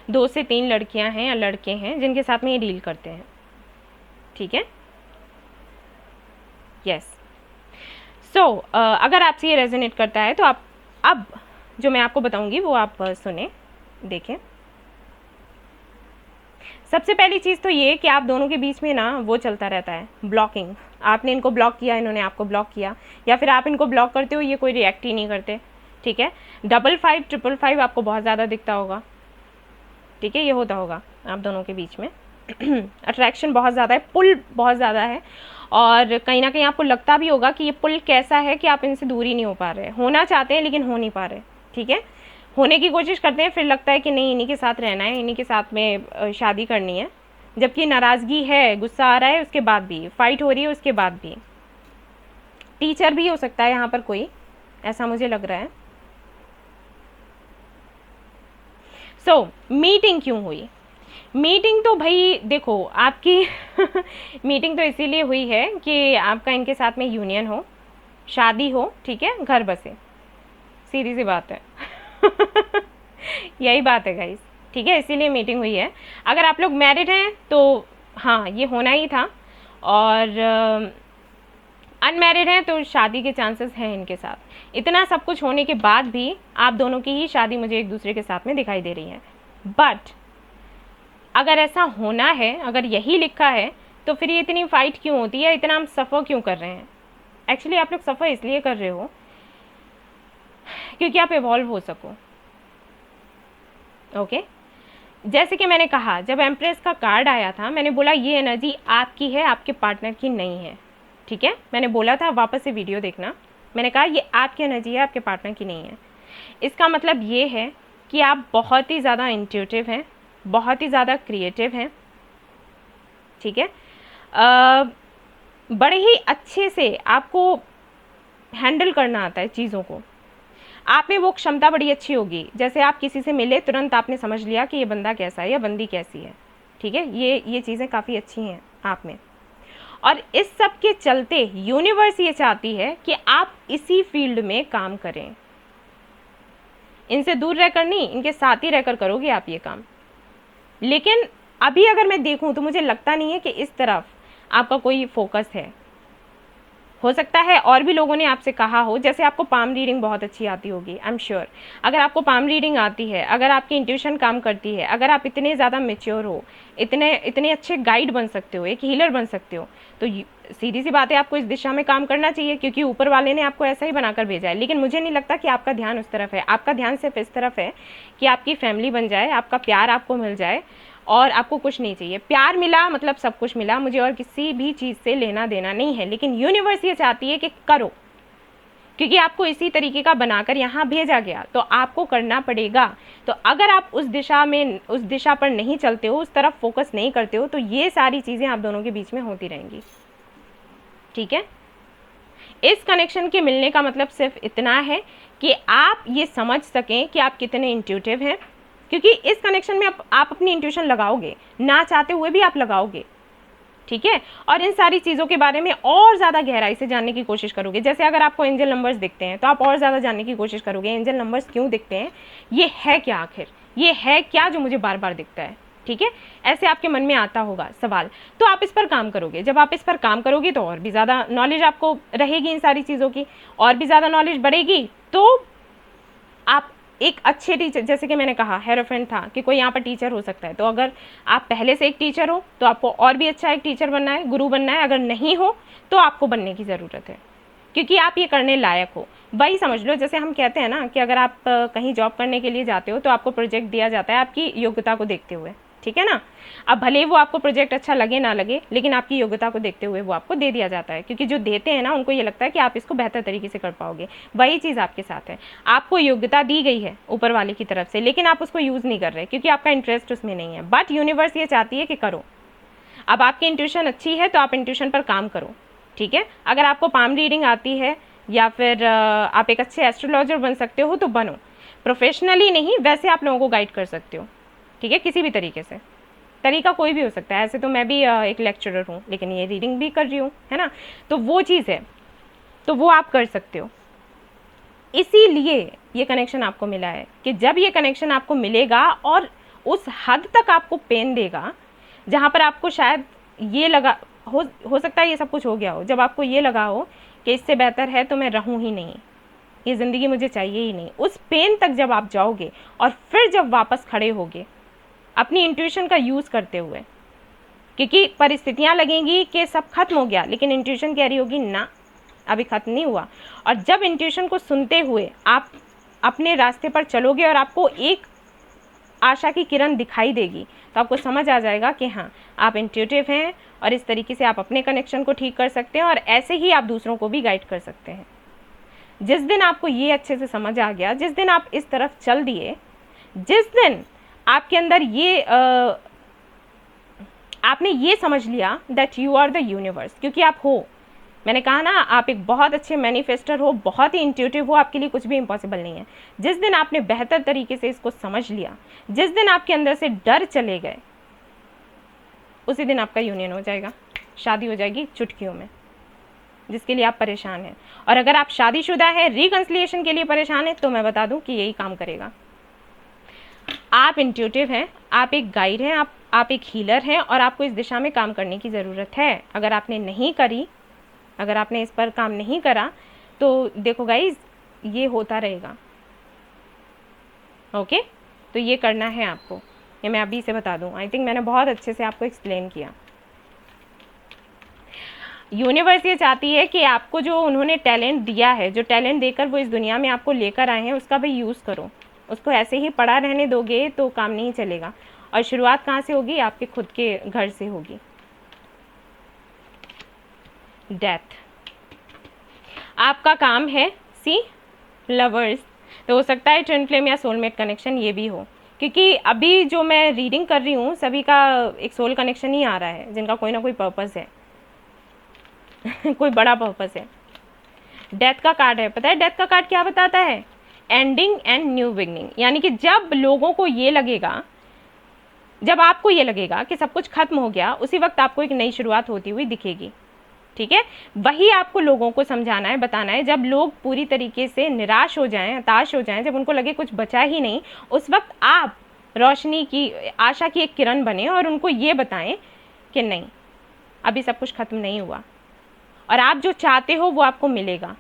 2 से 3 लड़कियां हैं या लड़के हैं जिनके साथ में ये डील करते हैं, ठीक है, यस। सो अगर आपसे ये रेजोनेट करता है तो आप अब जो मैं आपको बताऊंगी वो आप सुने, देखें। सबसे पहली चीज़ तो ये कि आप दोनों के बीच में ना वो चलता रहता है, ब्लॉकिंग। आपने इनको ब्लॉक किया, इन्होंने आपको ब्लॉक किया, या फिर आप इनको ब्लॉक करते हो, ये कोई रिएक्ट ही नहीं करते, ठीक है। 55 555 आपको बहुत ज़्यादा दिखता होगा, ठीक है, ये होता होगा आप दोनों के बीच में अट्रैक्शन बहुत ज़्यादा है, पुल बहुत ज़्यादा है, और कहीं ना कहीं आपको लगता भी होगा कि ये पुल कैसा है कि आप इनसे दूर ही नहीं हो पा रहे, होना चाहते हैं लेकिन हो नहीं पा रहे, ठीक है, होने की कोशिश करते हैं, फिर लगता है कि नहीं इन्हीं के साथ रहना है, इन्हीं के साथ में शादी करनी है, जबकि नाराज़गी है, गुस्सा आ रहा है, उसके बाद भी फाइट हो रही है, उसके बाद भी। टीचर भी हो सकता है यहाँ पर कोई, ऐसा मुझे लग रहा है। सो मीटिंग क्यों हुई? मीटिंग तो भाई देखो आपकी मीटिंग तो इसीलिए हुई है कि आपका इनके साथ में यूनियन हो, शादी हो, ठीक है, घर बसे, सीधी सी बात है यही बात है गाइस, ठीक है, इसीलिए मीटिंग हुई है। अगर आप लोग मैरिड हैं तो हाँ ये होना ही था, और अनमैरिड हैं तो शादी के चांसेस हैं इनके साथ। इतना सब कुछ होने के बाद भी आप दोनों की ही शादी मुझे एक दूसरे के साथ में दिखाई दे रही है। बट अगर ऐसा होना है, अगर यही लिखा है, तो फिर ये इतनी फाइट क्यों होती है, इतना हम सफ़र क्यों कर रहे हैं? एक्चुअली आप लोग सफ़र इसलिए कर रहे हो क्योंकि आप इवॉल्व हो सको, ओके। जैसे कि मैंने कहा, जब एम्प्रेस का कार्ड आया था मैंने बोला ये एनर्जी आपकी है, आपके पार्टनर की नहीं है, ठीक है, मैंने बोला था, वापस से वीडियो देखना, मैंने कहा ये आपकी एनर्जी है, आपके पार्टनर की नहीं है। इसका मतलब ये है कि आप बहुत ही ज़्यादा इंट्यूटिव हैं, बहुत ही ज़्यादा क्रिएटिव हैं, ठीक है, बड़े ही अच्छे से आपको हैंडल करना आता है चीज़ों को, आप में वो क्षमता बड़ी अच्छी होगी। जैसे आप किसी से मिले तुरंत आपने समझ लिया कि ये बंदा कैसा है या बंदी कैसी है, ठीक है, ये चीज़ें काफ़ी अच्छी हैं आप में। और इस सब के चलते यूनिवर्स ये चाहती है कि आप इसी फील्ड में काम करें, इनसे दूर रहकर नहीं, इनके साथ ही रहकर करोगे आप ये काम। लेकिन अभी अगर मैं देखूं तो मुझे लगता नहीं है कि इस तरफ आपका कोई फोकस है। हो सकता है और भी लोगों ने आपसे कहा हो, जैसे आपको पाम रीडिंग बहुत अच्छी आती होगी, आई एम श्योर। अगर आपको पाम रीडिंग आती है, अगर आपकी इंट्यूशन काम करती है, अगर आप इतने ज़्यादा मेच्योर हो, इतने अच्छे गाइड बन सकते हो, एक हीलर बन सकते हो, तो सीधी सी बात है आपको इस दिशा में काम करना चाहिए, क्योंकि ऊपर वाले ने आपको ऐसा ही बनाकर भेजा है। लेकिन मुझे नहीं लगता कि आपका ध्यान उस तरफ है, आपका ध्यान सिर्फ इस तरफ है कि आपकी फैमिली बन जाए, आपका प्यार आपको मिल जाए, और आपको कुछ नहीं चाहिए। प्यार मिला मतलब सब कुछ मिला, मुझे और किसी भी चीज़ से लेना देना नहीं है। लेकिन यूनिवर्स ये चाहती है कि करो, क्योंकि आपको इसी तरीके का बनाकर यहाँ भेजा गया, तो आपको करना पड़ेगा। तो अगर आप उस दिशा पर नहीं चलते हो, उस तरफ फोकस नहीं करते हो, तो ये सारी चीज़ें आप दोनों के बीच में होती रहेंगी, ठीक है। इस कनेक्शन के मिलने का मतलब सिर्फ इतना है कि आप ये समझ सकें कि आप कितने इंट्यूटिव हैं, क्योंकि इस कनेक्शन में आप अपनी इंट्यूशन लगाओगे, ना चाहते हुए भी आप लगाओगे, ठीक है। और इन सारी चीज़ों के बारे में और ज़्यादा गहराई से जानने की कोशिश करोगे। जैसे अगर आपको एंजल नंबर्स दिखते हैं तो आप और ज़्यादा जानने की कोशिश करोगे, एंजल नंबर्स क्यों दिखते हैं, ये है क्या आखिर, ये है क्या जो मुझे बार बार दिखता है, ठीक है, ऐसे आपके मन में आता होगा सवाल। तो आप इस पर काम करोगे, जब आप इस पर काम करोगे तो और भी ज़्यादा नॉलेज आपको रहेगी इन सारी चीज़ों की, और भी ज़्यादा नॉलेज बढ़ेगी, तो आप एक अच्छे टीचर, जैसे कि मैंने कहा हेरोफेंट था कि कोई यहाँ पर टीचर हो सकता है, तो अगर आप पहले से एक टीचर हो तो आपको और भी अच्छा एक टीचर बनना है, गुरु बनना है। अगर नहीं हो तो आपको बनने की ज़रूरत है, क्योंकि आप ये करने लायक हो। वही समझ लो, जैसे हम कहते हैं ना कि अगर आप कहीं जॉब करने के लिए जाते हो तो आपको प्रोजेक्ट दिया जाता है आपकी योग्यता को देखते हुए, ठीक है ना। अब भले वो आपको प्रोजेक्ट अच्छा लगे ना लगे, लेकिन आपकी योग्यता को देखते हुए वो आपको दे दिया जाता है, क्योंकि जो देते हैं ना उनको ये लगता है कि आप इसको बेहतर तरीके से कर पाओगे। वही चीज़ आपके साथ है, आपको योग्यता दी गई है ऊपर वाले की तरफ से, लेकिन आप उसको यूज़ नहीं कर रहे क्योंकि आपका इंटरेस्ट उसमें नहीं है। बट यूनिवर्स ये चाहती है कि करो। अब आपकी इंट्यूशन अच्छी है तो आप इंट्यूशन पर काम करो, ठीक है। अगर आपको पाम रीडिंग आती है या फिर आप एक अच्छे एस्ट्रोलॉजर बन सकते हो तो बनो। प्रोफेशनली नहीं, वैसे आप लोगों को गाइड कर सकते हो, ठीक है, किसी भी तरीके से। तरीका कोई भी हो सकता है, ऐसे तो मैं भी एक लेक्चरर हूँ, लेकिन ये रीडिंग भी कर रही हूँ, है ना, तो वो चीज़ है, तो वो आप कर सकते हो। इसीलिए ये कनेक्शन आपको मिला है कि जब ये कनेक्शन आपको मिलेगा और उस हद तक आपको पेन देगा जहाँ पर आपको शायद ये लगा हो सकता है ये सब कुछ हो गया हो, जब आपको ये लगा हो कि इससे बेहतर है तो मैं रहूँ ही नहीं, ये ज़िंदगी मुझे चाहिए ही नहीं, उस पेन तक जब आप जाओगे और फिर जब वापस खड़े होगे अपनी इंट्यूशन का यूज़ करते हुए, क्योंकि परिस्थितियाँ लगेंगी कि सब खत्म हो गया, लेकिन इंट्यूशन कह रही होगी ना, अभी खत्म नहीं हुआ। और जब इंट्यूशन को सुनते हुए आप अपने रास्ते पर चलोगे और आपको एक आशा की किरण दिखाई देगी, तो आपको समझ आ जाएगा कि हाँ, आप इंट्यूटिव हैं और इस तरीके से आप अपने कनेक्शन को ठीक कर सकते हैं और ऐसे ही आप दूसरों को भी गाइड कर सकते हैं। जिस दिन आपको ये अच्छे से समझ आ गया, जिस दिन आप इस तरफ चल दिए, जिस दिन आपके अंदर ये आपने ये समझ लिया that you are the universe, क्योंकि आप हो, मैंने कहा ना, आप एक बहुत अच्छे मैनिफेस्टर हो, बहुत ही इंट्यूटिव हो, आपके लिए कुछ भी इम्पॉसिबल नहीं है। जिस दिन आपने बेहतर तरीके से इसको समझ लिया, जिस दिन आपके अंदर से डर चले गए, उसी दिन आपका यूनियन हो जाएगा, शादी हो जाएगी चुटकियों में, जिसके लिए आप परेशान हैं। और अगर आप शादीशुदा हैं, रिकंसिलिएशन के लिए परेशान हैं, तो मैं बता दूं कि यही काम करेगा। आप इंट्यूटिव हैं, आप एक गाइड हैं, आप एक हीलर हैं और आपको इस दिशा में काम करने की ज़रूरत है। अगर आपने नहीं करी, अगर आपने इस पर काम नहीं करा, तो देखो गाइज, ये होता रहेगा। ओके, तो ये करना है आपको, ये मैं अभी से बता दूं। आई थिंक मैंने बहुत अच्छे से आपको एक्सप्लेन किया। यूनिवर्स ये चाहती है कि आपको जो उन्होंने टैलेंट दिया है, जो टैलेंट देकर वो इस दुनिया में आपको लेकर आए हैं, उसका भी यूज़ करो। उसको ऐसे ही पड़ा रहने दोगे तो काम नहीं चलेगा। और शुरुआत कहाँ से होगी? आपके खुद के घर से होगी। डेथ आपका काम है। सी लवर्स, तो हो सकता है ट्विन फ्लेम या सोलमेट कनेक्शन ये भी हो, क्योंकि अभी जो मैं रीडिंग कर रही हूँ सभी का एक सोल कनेक्शन ही आ रहा है, जिनका कोई ना कोई पर्पस है कोई बड़ा पर्पस है। डेथ का कार्ड है, पता है डेथ का कार्ड क्या बताता है? Ending and new beginning. यानी कि जब लोगों को ये लगेगा, जब आपको ये लगेगा कि सब कुछ खत्म हो गया, उसी वक्त आपको एक नई शुरुआत होती हुई दिखेगी। ठीक है, वही आपको लोगों को समझाना है, बताना है। जब लोग पूरी तरीके से निराश हो जाएं, हताश हो जाएं, जब उनको लगे कुछ बचा ही नहीं, उस वक्त आप रोशनी की, आशा की एक किरण बने और उनको ये बताएं कि नहीं, अभी सब कुछ खत्म नहीं हुआ और आप जो चाहते हो वो आपको मिलेगा,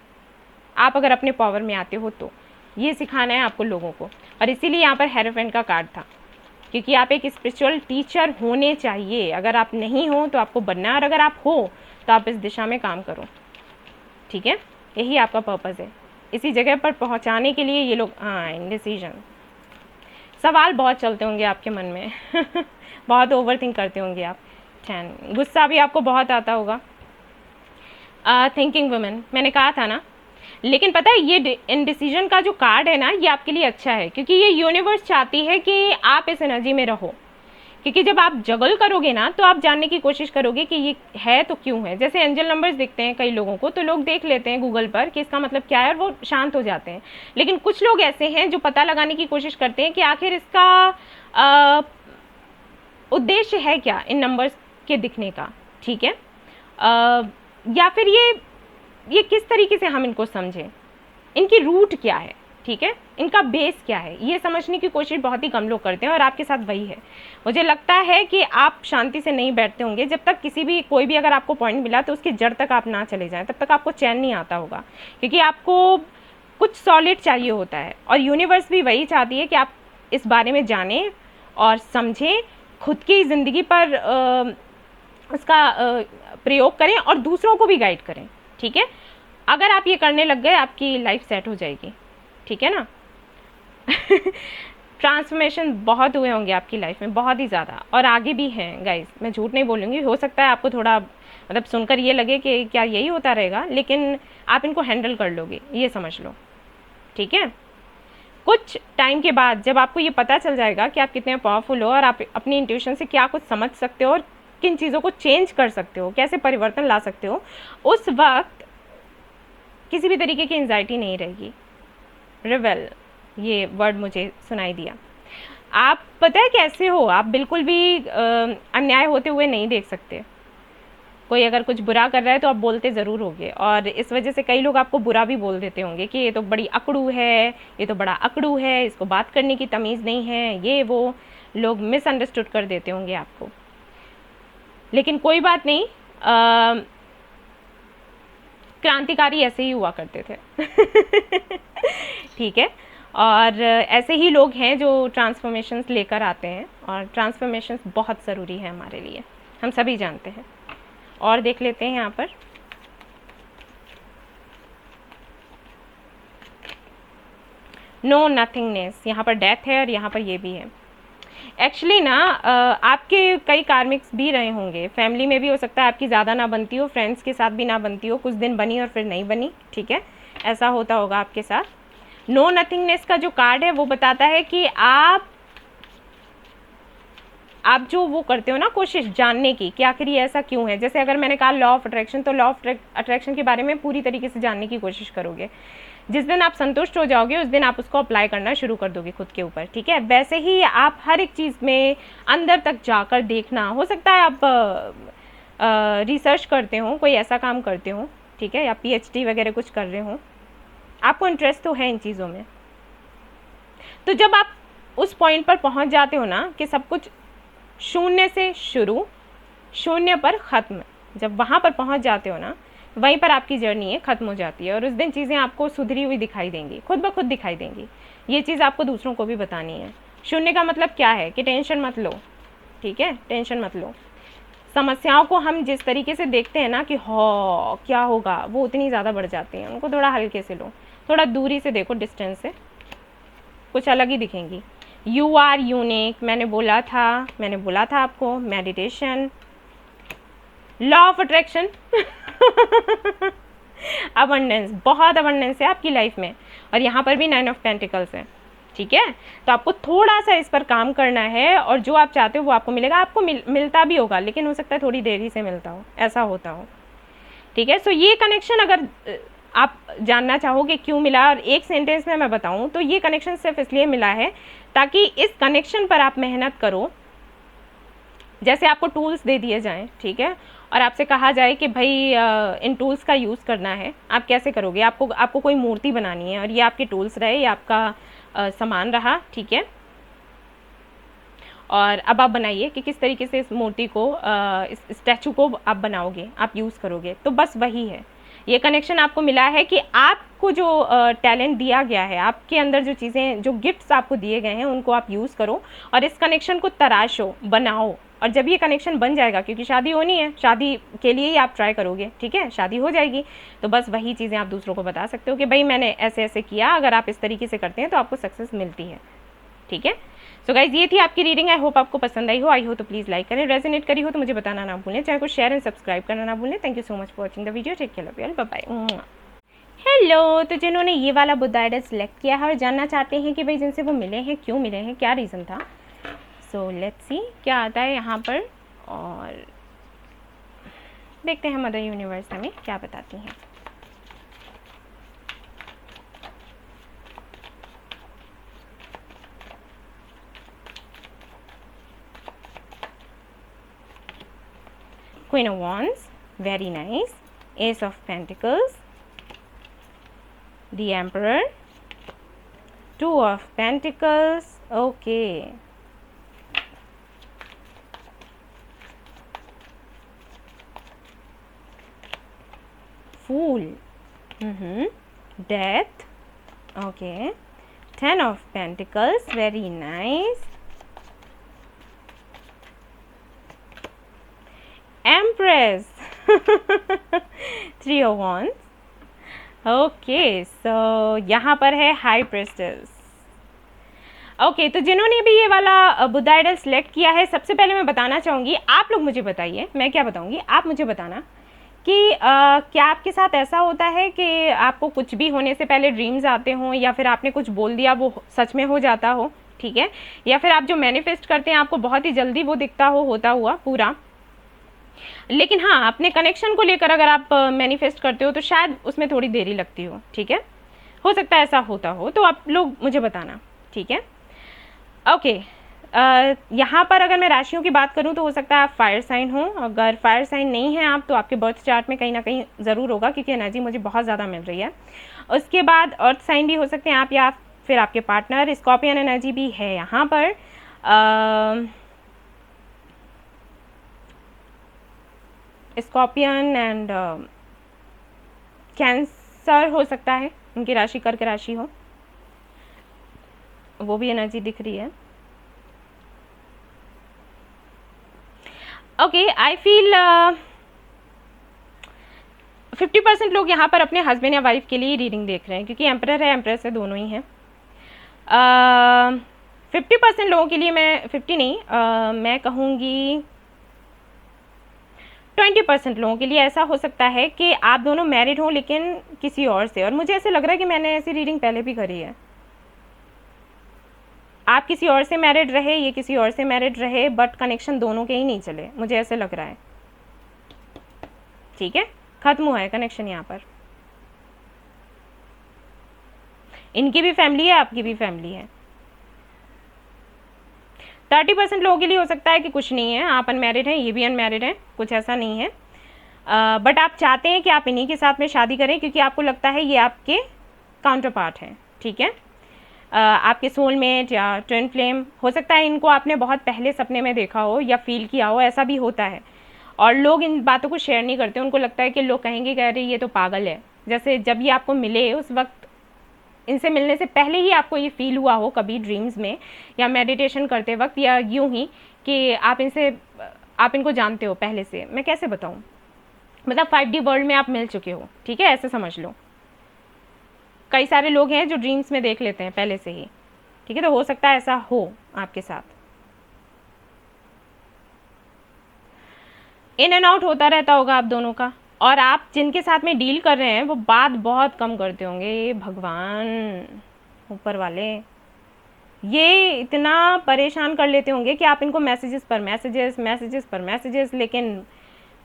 आप अगर अपने पावर में आते हो तो। ये सिखाना है आपको लोगों को। और इसीलिए यहाँ पर हेरोफेंट का कार्ड था, क्योंकि आप एक स्पिरिचुअल टीचर होने चाहिए। अगर आप नहीं हो तो आपको बनना है, और अगर आप हो तो आप इस दिशा में काम करो। ठीक है, यही आपका पर्पस है। इसी जगह पर पहुंचाने के लिए ये लोग, हाँ, इंडिसीजन, सवाल बहुत चलते होंगे आपके मन में बहुत ओवर थिंक करते होंगे आप। 10 गुस्सा भी आपको बहुत आता होगा। थिंकिंग वुमेन मैंने कहा था ना, लेकिन पता है ये इंडिसीजन का जो कार्ड है ना, ये आपके लिए अच्छा है, क्योंकि ये यूनिवर्स चाहती है कि आप इस एनर्जी में रहो। क्योंकि जब आप जगल करोगे ना, तो आप जानने की कोशिश करोगे कि ये है तो क्यों है। जैसे एंजल नंबर्स दिखते हैं कई लोगों को, तो लोग देख लेते हैं गूगल पर कि इसका मतलब क्या है और वो शांत हो जाते हैं। लेकिन कुछ लोग ऐसे हैं जो पता लगाने की कोशिश करते हैं कि आखिर इसका उद्देश्य है क्या इन नंबर्स के दिखने का। ठीक है, या फिर ये किस तरीके से हम इनको समझें, इनकी रूट क्या है। ठीक है, इनका बेस क्या है, ये समझने की कोशिश बहुत ही कम लोग करते हैं और आपके साथ वही है। मुझे लगता है कि आप शांति से नहीं बैठते होंगे जब तक कोई भी अगर आपको पॉइंट मिला तो उसकी जड़ तक आप ना चले जाएं, तब तक आपको चैन नहीं आता होगा, क्योंकि आपको कुछ सॉलिड चाहिए होता है और यूनिवर्स भी वही चाहती है कि आप इस बारे में जानें और समझें, खुद की ज़िंदगी पर उसका प्रयोग करें और दूसरों को भी गाइड करें। ठीक है, अगर आप ये करने लग गए आपकी लाइफ सेट हो जाएगी। ठीक है ना। ट्रांसफॉर्मेशन बहुत हुए होंगे आपकी लाइफ में, बहुत ही ज़्यादा, और आगे भी हैं गाइस, मैं झूठ नहीं बोलूँगी। हो सकता है आपको थोड़ा मतलब सुनकर ये लगे कि क्या यही होता रहेगा, लेकिन आप इनको हैंडल कर लोगे, ये समझ लो। ठीक है, कुछ टाइम के बाद जब आपको ये पता चल जाएगा कि आप कितने पावरफुल हो और आप अपनी इंट्यूशन से क्या कुछ समझ सकते हो और किन चीज़ों को चेंज कर सकते हो, कैसे परिवर्तन ला सकते हो, उस वक्त किसी भी तरीके की एंजाइटी नहीं रहेगी। रिवेल, ये वर्ड मुझे सुनाई दिया। आप पता है कैसे हो, आप बिल्कुल भी अन्याय होते हुए नहीं देख सकते। कोई अगर कुछ बुरा कर रहा है तो आप बोलते ज़रूर होगे, और इस वजह से कई लोग आपको बुरा भी बोल देते होंगे कि ये तो बड़ी अकड़ू है, ये तो बड़ा अकड़ू है, इसको बात करने की तमीज़ नहीं है, ये वो लोग मिसअंडरस्टूड कर देते होंगे आपको। लेकिन कोई बात नहीं, क्रांतिकारी ऐसे ही हुआ करते थे। ठीक है, और ऐसे ही लोग हैं जो ट्रांसफॉर्मेशंस लेकर आते हैं, और ट्रांसफॉर्मेशंस बहुत ज़रूरी है हमारे लिए, हम सभी जानते हैं। और देख लेते हैं यहाँ पर, नो नथिंगनेस, यहाँ पर डेथ है और यहाँ पर ये भी है। एक्चुअली ना आपके कई कार्मिक्स भी रहे होंगे, फैमिली में भी हो सकता है आपकी ज़्यादा ना बनती हो, फ्रेंड्स के साथ भी ना बनती हो, कुछ दिन बनी और फिर नहीं बनी। ठीक है, ऐसा होता होगा आपके साथ। नो नथिंगनेस का जो कार्ड है वो बताता है कि आप जो वो करते हो ना कोशिश जानने की कि आखिर ये ऐसा क्यों है। जैसे अगर मैंने कहा लॉ ऑफ अट्रैक्शन, तो लॉ ऑफ अट्रैक्शन के बारे में पूरी तरीके से जानने की कोशिश करोगे। जिस दिन आप संतुष्ट हो जाओगे उस दिन आप उसको अप्लाई करना शुरू कर दोगे खुद के ऊपर। ठीक है, वैसे ही आप हर एक चीज़ में अंदर तक जाकर देखना, हो सकता है आप रिसर्च करते हो, कोई ऐसा काम करते हो, ठीक है, या PhD वगैरह कुछ कर रहे हो, आपको इंटरेस्ट तो है इन चीज़ों में। तो जब आप उस पॉइंट पर पहुंच जाते हो ना कि सब कुछ शून्य से शुरू, शून्य पर ख़त्म, जब वहाँ पर पहुँच जाते हो ना, वहीं पर आपकी जर्नी है ख़त्म हो जाती है, और उस दिन चीज़ें आपको सुधरी हुई दिखाई देंगी, खुद ब खुद दिखाई देंगी। ये चीज़ आपको दूसरों को भी बतानी है। शून्य का मतलब क्या है कि टेंशन मत लो। ठीक है, टेंशन मत लो। समस्याओं को हम जिस तरीके से देखते हैं ना कि हो क्या होगा, वो उतनी ज़्यादा बढ़ जाती हैं। उनको थोड़ा हल्के से लो, थोड़ा दूरी से देखो, डिस्टेंस से, कुछ अलग ही दिखेंगी। यू आर यूनिक, मैंने बोला था आपको। Meditation, law of attraction, abundance, बहुत अबंडेंस है आपकी लाइफ में, और यहाँ पर भी 9 ऑफ पेंटिकल्स है। ठीक है, तो आपको थोड़ा सा इस पर काम करना है, और जो आप चाहते हो वो आपको मिलेगा। आपको मिलता भी होगा, लेकिन हो सकता है थोड़ी देरी से मिलता हो, ऐसा होता हो। ठीक है, सो ये कनेक्शन अगर आप जानना चाहोगे क्यों मिला, और एक सेंटेंस में मैं बताऊं तो ये कनेक्शन सिर्फ इसलिए मिला है ताकि इस कनेक्शन पर आप मेहनत करो। जैसे आपको टूल्स दे दिए जाएं, ठीक है, और आपसे कहा जाए कि भाई इन टूल्स का यूज़ करना है, आप कैसे करोगे? आपको कोई मूर्ति बनानी है और ये आपके टूल्स रहे, ये आपका सामान रहा। ठीक है, और अब आप बनाइए कि किस तरीके से इस मूर्ति को, इस स्टैचू को आप बनाओगे, आप यूज़ करोगे। तो बस वही है, ये कनेक्शन आपको मिला है कि आपको जो टैलेंट दिया गया है, आपके अंदर जो चीज़ें, जो गिफ्ट्स आपको दिए गए हैं, उनको आप यूज़ करो और इस कनेक्शन को तराशो, बनाओ। और जब ये कनेक्शन बन जाएगा, क्योंकि शादी होनी है, शादी के लिए ही आप ट्राई करोगे, ठीक है, शादी हो जाएगी, तो बस वही चीज़ें आप दूसरों को बता सकते हो कि भाई मैंने ऐसे ऐसे किया, अगर आप इस तरीके से करते हैं तो आपको सक्सेस मिलती है। ठीक है, सो गाइज ये थी आपकी रीडिंग। आई होप आपको पसंद आई हो तो प्लीज़ लाइक करें, रेजोनेट करी हो तो मुझे बताना ना भूलें, चैनल को शेयर एंड सब्सक्राइब करना ना भूलें। Thank you so much for watching the video, take care, love you all, bye bye. Hello, तो जिन्होंने ये वाला बुद्धा आइडल सेलेक्ट किया है और जानना चाहते हैं कि भाई जिनसे वो मिले हैं क्यों मिले हैं, क्या रीज़न था, सो लेट्स सी क्या आता है यहाँ पर, और देखते हैं मदर यूनिवर्स हमें क्या बताती हैं। Queen of Wands, very nice. Ace of Pentacles, the Emperor, two of pentacles, okay, fool, death, okay, ten of pentacles, very nice, empress, three of wands, okay, so यहाँ पर है हाई प्रेस्टेस। ओके, तो जिन्होंने भी ये वाला बुद्ध आइडल सेलेक्ट किया है, सबसे पहले मैं बताना चाहूँगी, आप लोग मुझे बताइए, मैं क्या बताऊँगी, आप मुझे बताना कि क्या आपके साथ ऐसा होता है कि आपको कुछ भी होने से पहले ड्रीम्स आते हों, या फिर आपने कुछ बोल दिया वो सच में हो जाता हो, ठीक है, या फिर आप जो मैनिफेस्ट करते हैं आपको बहुत ही जल्दी वो दिखता हो होता हुआ पूरा। लेकिन हाँ, अपने कनेक्शन को लेकर अगर आप मैनिफेस्ट करते हो तो शायद उसमें थोड़ी देरी लगती हो, ठीक है, हो सकता है ऐसा होता हो, तो आप लोग मुझे बताना, ठीक है। ओके, यहाँ पर अगर मैं राशियों की बात करूँ तो हो सकता है आप फायर साइन हो, अगर फायर साइन नहीं है आप तो आपके बर्थ चार्ट में कहीं ना कहीं ज़रूर होगा, क्योंकि एनर्जी मुझे बहुत ज़्यादा मिल रही है। उसके बाद अर्थ साइन भी हो सकते हैं आप, या फिर आपके पार्टनर। स्कॉर्पियन एनर्जी भी है यहाँ पर, स्कॉर्पियन एंड कैंसर हो सकता है, उनकी राशि कर्क राशि हो, वो भी एनर्जी दिख रही है। ओके, आई फील 50% लोग यहाँ पर अपने हस्बैंड या वाइफ के लिए रीडिंग देख रहे हैं, क्योंकि एम्परर है, एम्प्रेस है, दोनों ही हैं। 50% लोगों के लिए, मैं 50 नहीं, मैं कहूँगी 20% लोगों के लिए ऐसा हो सकता है कि आप दोनों मैरिड हों लेकिन किसी और से, और मुझे ऐसे लग रहा है कि मैंने ऐसी रीडिंग पहले भी करी है। आप किसी और से मैरिड रहे, ये किसी और से मैरिड रहे, बट कनेक्शन दोनों के ही नहीं चले, मुझे ऐसे लग रहा है, ठीक है, खत्म हुआ है कनेक्शन यहाँ पर। इनकी भी फैमिली है, आपकी भी फैमिली है। 30% लोगों के लिए हो सकता है कि कुछ नहीं है, आप अनमैरिड हैं, ये भी अनमैरिड हैं, कुछ ऐसा नहीं है, बट आप चाहते हैं कि आप इन्हीं के साथ में शादी करें, क्योंकि आपको लगता है ये आपके काउंटर पार्ट हैं, ठीक है, आपके सोलमेट या ट्विन फ्लेम हो सकता है। इनको आपने बहुत पहले सपने में देखा हो या फील किया हो, ऐसा भी होता है, और लोग इन बातों को शेयर नहीं करते, उनको लगता है कि लोग कहेंगे कह रहे ये तो पागल है। जैसे जब ये आपको मिले उस वक्त, इनसे मिलने से पहले ही आपको ये फील हुआ हो कभी ड्रीम्स में या मेडिटेशन करते वक्त, या यूं ही कि आप इनको जानते हो पहले से, मैं कैसे बताऊं, मतलब 5D वर्ल्ड में आप मिल चुके हो, ठीक है, ऐसे समझ लो। कई सारे लोग हैं जो ड्रीम्स में देख लेते हैं पहले से ही, ठीक है, तो हो सकता है ऐसा हो आपके साथ। इन एंड आउट होता रहता होगा आप दोनों का, और आप जिनके साथ में डील कर रहे हैं वो बात बहुत कम करते होंगे। भगवान ऊपर वाले ये इतना परेशान कर लेते होंगे कि आप इनको मैसेजेस पर मैसेजेस, मैसेजेस पर मैसेजेस, लेकिन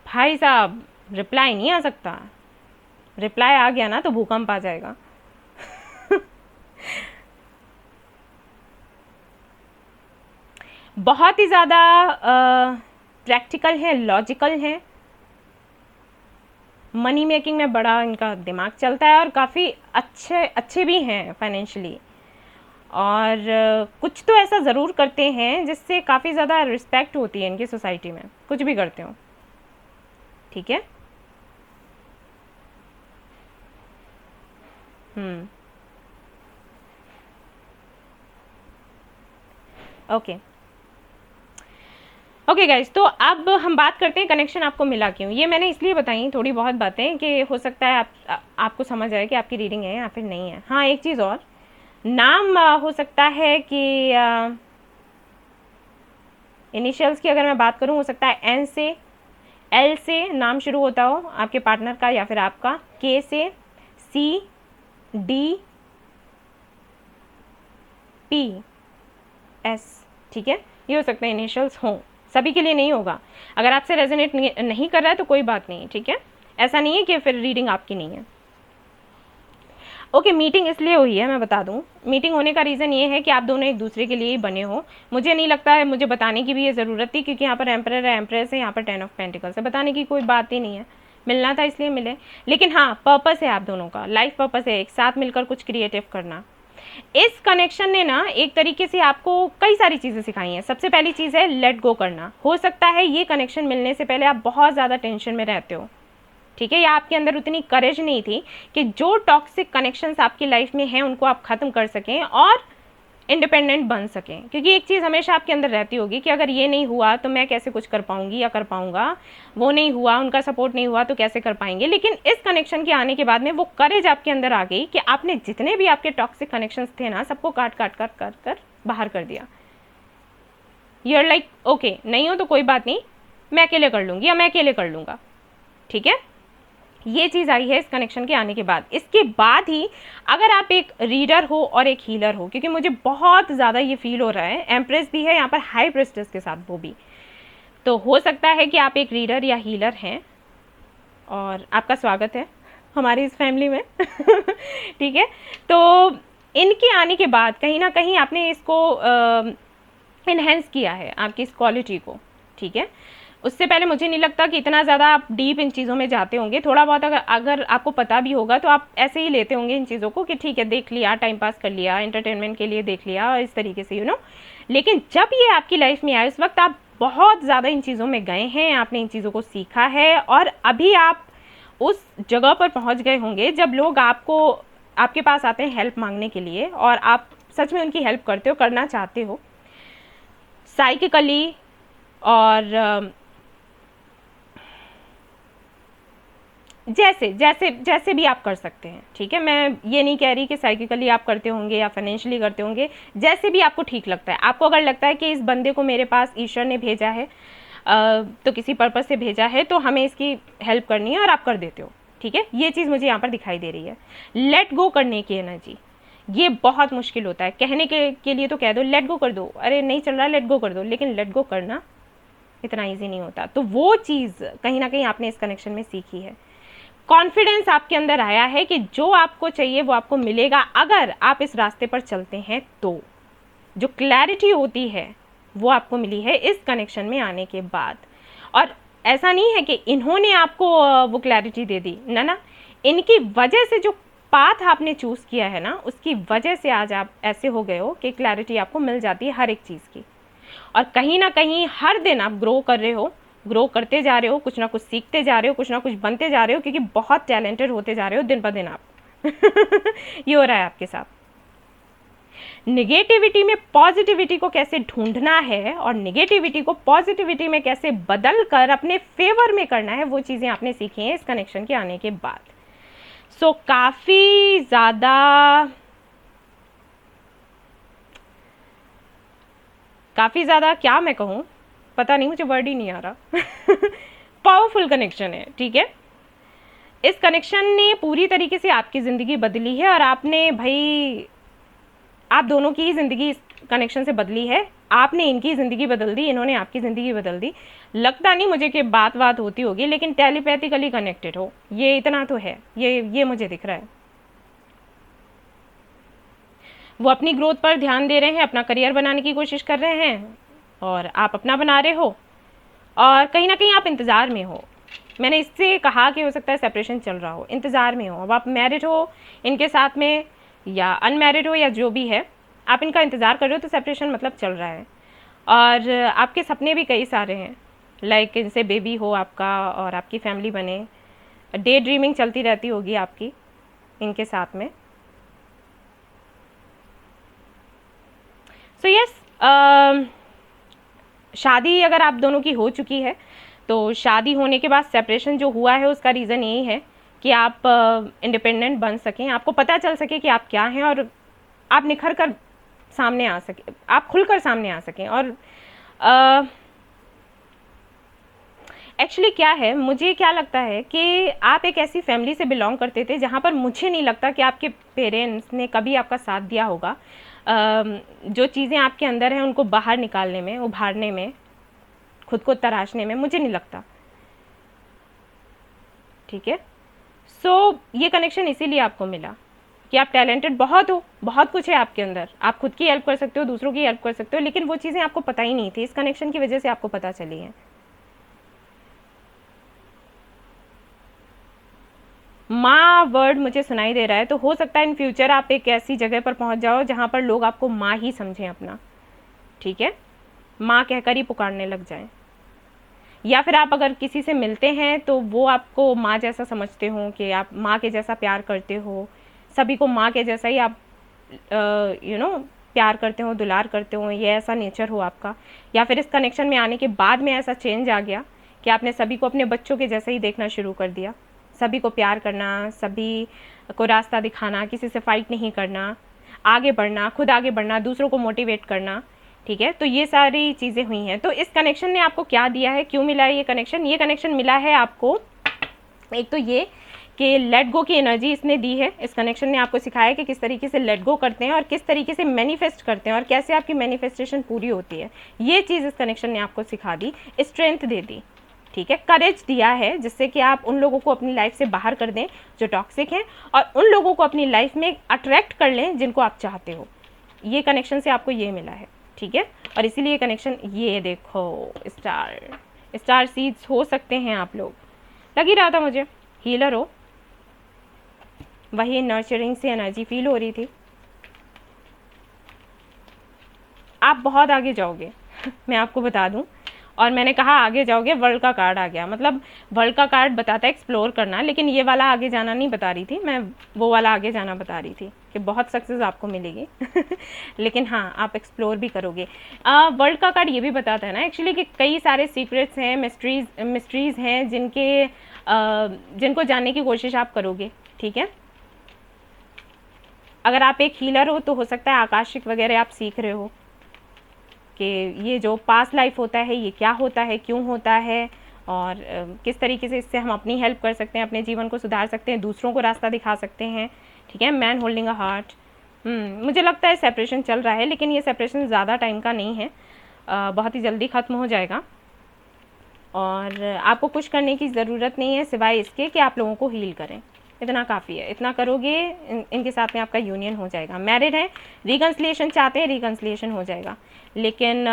भाई साहब रिप्लाई नहीं आ सकता, रिप्लाई आ गया ना तो भूकंप आ जाएगा। बहुत ही ज़्यादा प्रैक्टिकल है, लॉजिकल है, मनी मेकिंग में बड़ा इनका दिमाग चलता है, और काफ़ी अच्छे भी हैं फाइनेंशियली, और कुछ तो ऐसा ज़रूर करते हैं जिससे काफ़ी ज़्यादा रिस्पेक्ट होती है इनकी सोसाइटी में, कुछ भी करते हो, ठीक है। ओके ओके गाइज, तो अब हम बात करते हैं कनेक्शन आपको मिला क्यों। ये मैंने इसलिए बताई थोड़ी बहुत बातें कि हो सकता है आपको समझ आए कि आपकी रीडिंग है या फिर नहीं है। हाँ, एक चीज़ और, नाम हो सकता है कि इनिशियल्स की अगर मैं बात करूँ, हो सकता है एन से, एल से नाम शुरू होता हो आपके पार्टनर का या फिर आपका, के से, सी, डी, पी, एस, ठीक है, ये हो सकते हैं इनिशियल्स हों, सभी के लिए नहीं होगा। अगर आपसे रेजोनेट नहीं कर रहा है तो कोई बात नहीं, ठीक है, ऐसा नहीं है कि फिर रीडिंग आपकी नहीं है। ओके, मीटिंग इसलिए हुई है, मैं बता दूं, मीटिंग होने का रीज़न ये है कि आप दोनों एक दूसरे के लिए ही बने हो। मुझे नहीं लगता है मुझे बताने की भी ये ज़रूरत थी, क्योंकि यहाँ पर एम्परर है, एम्प्रेस है, यहाँ पर 10 ऑफ पेंटिकल्स है, बताने की कोई बात ही नहीं है, मिलना था इसलिए मिले। लेकिन हाँ, पर्पस है आप दोनों का, लाइफ पर्पस है, एक साथ मिलकर कुछ क्रिएटिव करना। इस कनेक्शन ने ना एक तरीके से आपको कई सारी चीज़ें सिखाई हैं। सबसे पहली चीज़ है लेट गो करना। हो सकता है ये कनेक्शन मिलने से पहले आप बहुत ज़्यादा टेंशन में रहते हो, ठीक है, या आपके अंदर उतनी करेज नहीं थी कि जो टॉक्सिक कनेक्शंस आपकी लाइफ में हैं उनको आप ख़त्म कर सकें और इंडिपेंडेंट बन सकें। क्योंकि एक चीज़ हमेशा आपके अंदर रहती होगी कि अगर ये नहीं हुआ तो मैं कैसे कुछ कर पाऊंगी या कर पाऊंगा, वो नहीं हुआ, उनका सपोर्ट नहीं हुआ तो कैसे कर पाएंगे। लेकिन इस कनेक्शन के आने के बाद में वो करेज आपके अंदर आ गई कि आपने जितने भी आपके टॉक्सिक कनेक्शंस थे ना, सबको काट काट कर कर कर बाहर कर दिया। यू आर लाइक ओके, नहीं हो तो कोई बात नहीं, मैं अकेले कर लूँगी या मैं अकेले कर लूँगा, ठीक है। ये चीज़ आई है इस कनेक्शन के आने के बाद। इसके बाद ही अगर आप एक रीडर हो और एक हीलर हो, क्योंकि मुझे बहुत ज़्यादा ये फील हो रहा है, एम्प्रेस भी है यहाँ पर हाई प्रेस्टेस के साथ वो भी, तो हो सकता है कि आप एक रीडर या हीलर हैं और आपका स्वागत है हमारी इस फैमिली में ठीक है। तो इनके आने के बाद कहीं ना कहीं आपने इसको इन्हेंस किया है, आपकी इस क्वालिटी को, ठीक है। उससे पहले मुझे नहीं लगता कि इतना ज़्यादा आप डीप इन चीज़ों में जाते होंगे। थोड़ा बहुत अगर आपको पता भी होगा तो आप ऐसे ही लेते होंगे इन चीज़ों को कि ठीक है देख लिया, टाइम पास कर लिया, एंटरटेनमेंट के लिए देख लिया, इस तरीके से लेकिन जब ये आपकी लाइफ में आए उस वक्त आप बहुत ज़्यादा इन चीज़ों में गए हैं, आपने इन चीज़ों को सीखा है और अभी आप उस जगह पर पहुँच गए होंगे जब लोग आपके पास आते हैं हेल्प मांगने के लिए और आप सच में उनकी हेल्प करते हो, करना चाहते हो साइकिकली और जैसे भी आप कर सकते हैं, ठीक है। मैं ये नहीं कह रही कि साइकिकली आप करते होंगे या फाइनेंशियली करते होंगे, जैसे भी आपको ठीक लगता है। आपको अगर लगता है कि इस बंदे को मेरे पास ईश्वर ने भेजा है तो किसी पर्पस से भेजा है तो हमें इसकी हेल्प करनी है और आप कर देते हो, ठीक है। ये चीज़ मुझे यहाँ पर दिखाई दे रही है। लेट गो करने की एनर्जी, ये बहुत मुश्किल होता है। कहने के लिए तो कह दो लेट गो कर दो, अरे नहीं चल रहा लेट गो कर दो, लेकिन लेट गो करना इतना ईजी नहीं होता। तो वो चीज़ कहीं ना कहीं आपने इस कनेक्शन में सीखी है। कॉन्फिडेंस आपके अंदर आया है कि जो आपको चाहिए वो आपको मिलेगा अगर आप इस रास्ते पर चलते हैं। तो जो क्लैरिटी होती है वो आपको मिली है इस कनेक्शन में आने के बाद। और ऐसा नहीं है कि इन्होंने आपको वो क्लैरिटी दे दी, ना, इनकी वजह से जो पाथ आपने चूज़ किया है ना, उसकी वजह से आज आप ऐसे हो गए हो कि क्लैरिटी आपको मिल जाती है हर एक चीज़ की। और कहीं ना कहीं हर दिन आप ग्रो कर रहे हो, ग्रो करते जा रहे हो, कुछ ना कुछ सीखते जा रहे हो, कुछ ना कुछ बनते जा रहे हो, क्योंकि बहुत टैलेंटेड होते जा रहे हो दिन ब दिन आप ये हो रहा है आपके साथ। निगेटिविटी में पॉजिटिविटी को कैसे ढूंढना है और निगेटिविटी को पॉजिटिविटी में कैसे बदल कर अपने फेवर में करना है, वो चीज़ें आपने सीखी हैं इस कनेक्शन के आने के बाद। सो काफ़ी ज़्यादा क्या मैं कहूँ, पता नहीं, मुझे वर्ड ही नहीं आ रहा पावरफुल कनेक्शन है, ठीक है। इस कनेक्शन ने पूरी तरीके से आपकी ज़िंदगी बदली है और आपने भाई आप दोनों की ही ज़िंदगी इस कनेक्शन से बदली है। आपने इनकी ज़िंदगी बदल दी, इन्होंने आपकी ज़िंदगी बदल दी। लगता नहीं मुझे कि बात होती होगी, लेकिन टेलीपैथिकली कनेक्टेड हो, ये इतना तो है, ये मुझे दिख रहा है। वो अपनी ग्रोथ पर ध्यान दे रहे हैं, अपना करियर बनाने की कोशिश कर रहे हैं और आप अपना बना रहे हो और कहीं ना कहीं आप इंतज़ार में हो। मैंने इससे कहा कि हो सकता है सेपरेशन चल रहा हो, इंतज़ार में हो। अब आप मैरिड हो इनके साथ में या अनमैरिड हो या जो भी है, आप इनका इंतज़ार कर रहे हो, तो सेपरेशन मतलब चल रहा है। और आपके सपने भी कई सारे हैं, लाइक इनसे बेबी हो आपका और आपकी फैमिली बने, डे ड्रीमिंग चलती रहती होगी आपकी इनके साथ में। सो यस, शादी अगर आप दोनों की हो चुकी है तो शादी होने के बाद सेपरेशन जो हुआ है उसका रीज़न यही है कि आप इंडिपेंडेंट बन सकें, आपको पता चल सके कि आप क्या हैं और आप निखर कर सामने आ सकें, आप खुलकर सामने आ सकें। और एक्चुअली क्या है, मुझे क्या लगता है कि आप एक ऐसी फैमिली से बिलोंग करते थे जहाँ पर मुझे नहीं लगता कि आपके पेरेंट्स ने कभी आपका साथ दिया होगा। जो चीज़ें आपके अंदर हैं उनको बाहर निकालने में, उभारने में, खुद को तराशने में, मुझे नहीं लगता, ठीक है। सो ये कनेक्शन इसीलिए आपको मिला कि आप टैलेंटेड बहुत हो, बहुत कुछ है आपके अंदर, आप खुद की हेल्प कर सकते हो, दूसरों की हेल्प कर सकते हो, लेकिन वो चीज़ें आपको पता ही नहीं थी। इस कनेक्शन की वजह से आपको पता चली है। माँ वर्ड मुझे सुनाई दे रहा है, तो हो सकता है इन फ्यूचर आप एक ऐसी जगह पर पहुंच जाओ जहां पर लोग आपको माँ ही समझें अपना, ठीक है, माँ कहकर ही पुकारने लग जाएं। या फिर आप अगर किसी से मिलते हैं तो वो आपको माँ जैसा समझते हो, कि आप माँ के जैसा प्यार करते हो, सभी को माँ के जैसा ही आप प्यार करते हो, दुलार करते हो, ये ऐसा नेचर हो आपका। या फिर इस कनेक्शन में आने के बाद में ऐसा चेंज आ गया कि आपने सभी को अपने बच्चों के जैसा ही देखना शुरू कर दिया, सभी को प्यार करना, सभी को रास्ता दिखाना, किसी से फाइट नहीं करना, आगे बढ़ना, खुद आगे बढ़ना, दूसरों को मोटिवेट करना, ठीक है। तो ये सारी चीज़ें हुई हैं। तो इस कनेक्शन ने आपको क्या दिया है, क्यों मिला है ये कनेक्शन? ये कनेक्शन मिला है आपको, एक तो ये कि लेट गो की एनर्जी इसने दी है। इस कनेक्शन ने आपको सिखाया कि किस तरीके से लेट गो करते हैं और किस तरीके से मैनिफेस्ट करते हैं और कैसे आपकी मैनिफेस्टेशन पूरी होती है। ये चीज़ इस कनेक्शन ने आपको सिखा दी, स्ट्रेंथ दे दी, ठीक है, करेज दिया है, जिससे कि आप उन लोगों को अपनी लाइफ से बाहर कर दें जो टॉक्सिक हैं और उन लोगों को अपनी लाइफ में अट्रैक्ट कर लें जिनको आप चाहते हो। ये कनेक्शन से आपको ये मिला है, ठीक है। और इसीलिए कनेक्शन, ये देखो स्टार सीड्स हो सकते हैं आप लोग, लग ही रहा था मुझे, हीलर हो, वही नर्चरिंग से एनर्जी फील हो रही थी। आप बहुत आगे जाओगे मैं आपको बता दूं। और मैंने कहा आगे जाओगे, वर्ल्ड का कार्ड आ गया, मतलब वर्ल्ड का कार्ड बताता है एक्सप्लोर करना, लेकिन ये वाला आगे जाना नहीं बता रही थी मैं, वो वाला आगे जाना बता रही थी कि बहुत सक्सेस आपको मिलेगी लेकिन हाँ, आप एक्सप्लोर भी करोगे। वर्ल्ड का कार्ड ये भी बताता है ना एक्चुअली कि कई सारे सीक्रेट्स हैं, मिस्ट्रीज़ हैं जिनको जानने की कोशिश आप करोगे, ठीक है। अगर आप एक हीलर हो तो हो सकता है आकाशिक वगैरह आप सीख रहे हो कि ये जो पास्ट लाइफ होता है ये क्या होता है, क्यों होता है, और किस तरीके से इससे हम अपनी हेल्प कर सकते हैं, अपने जीवन को सुधार सकते हैं, दूसरों को रास्ता दिखा सकते हैं, ठीक है। मैन होल्डिंग अ हार्ट, मुझे लगता है सेपरेशन चल रहा है, लेकिन ये सेपरेशन ज़्यादा टाइम का नहीं है, बहुत ही जल्दी ख़त्म हो जाएगा और आपको कुछ करने की ज़रूरत नहीं है सिवाय इसके कि आप लोगों को हील करें, इतना काफ़ी है। इतना करोगे इनके साथ में आपका यूनियन हो जाएगा। मैरिड हैं, रिकन्सिलिएशन चाहते हैं, रिकन्सिलिएशन हो जाएगा। लेकिन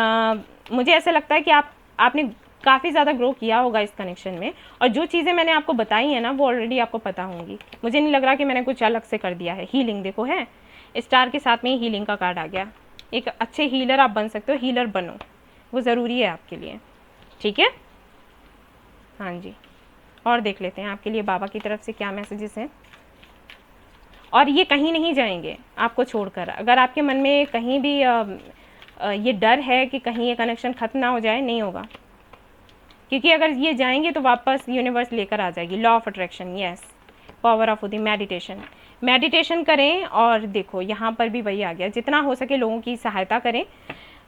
मुझे ऐसा लगता है कि आपने काफ़ी ज़्यादा ग्रो किया होगा इस कनेक्शन में, और जो चीज़ें मैंने आपको बताई हैं ना वो ऑलरेडी आपको पता होंगी। मुझे नहीं लग रहा कि मैंने कुछ अलग से कर दिया है। हीलिंग देखो है, स्टार के साथ में ही हीलिंग का कार्ड आ गया। एक अच्छे हीलर आप बन सकते हो, हीलर बनो, वो ज़रूरी है आपके लिए, ठीक है। हाँ जी, और देख लेते हैं आपके लिए बाबा की तरफ से क्या मैसेजेस हैं। और ये कहीं नहीं जाएंगे आपको छोड़कर। अगर आपके मन में कहीं भी ये डर है कि कहीं ये कनेक्शन ख़त्म ना हो जाए, नहीं होगा, क्योंकि अगर ये जाएंगे तो वापस यूनिवर्स लेकर आ जाएगी। Law of attraction, yes, power of the meditation करें। और देखो यहाँ पर भी वही आ गया, जितना हो सके लोगों की सहायता करें।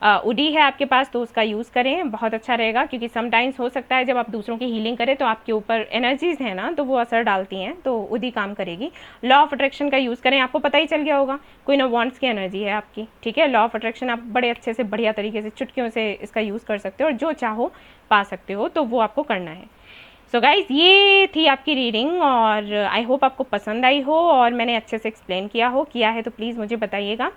उडी है आपके पास तो उसका यूज़ करें, बहुत अच्छा रहेगा, क्योंकि समटाइम्स हो सकता है जब आप दूसरों की हीलिंग करें तो आपके ऊपर एनर्जीज़ हैं ना, तो वो असर डालती हैं, तो उडी काम करेगी। लॉ ऑफ अट्रैक्शन का यूज़ करें, आपको पता ही चल गया होगा, क्वीन ऑफ वांड्स की एनर्जी है आपकी, ठीक है। लॉ ऑफ अट्रैक्शन आप बड़े अच्छे से बढ़िया तरीके से चुटकियों से इसका यूज़ कर सकते हो और जो चाहो पा सकते हो, तो वो आपको करना है। सो गाइज, ये थी आपकी रीडिंग और आई होप आपको पसंद आई हो और मैंने अच्छे से एक्सप्लेन किया है तो प्लीज़ मुझे बताइएगा,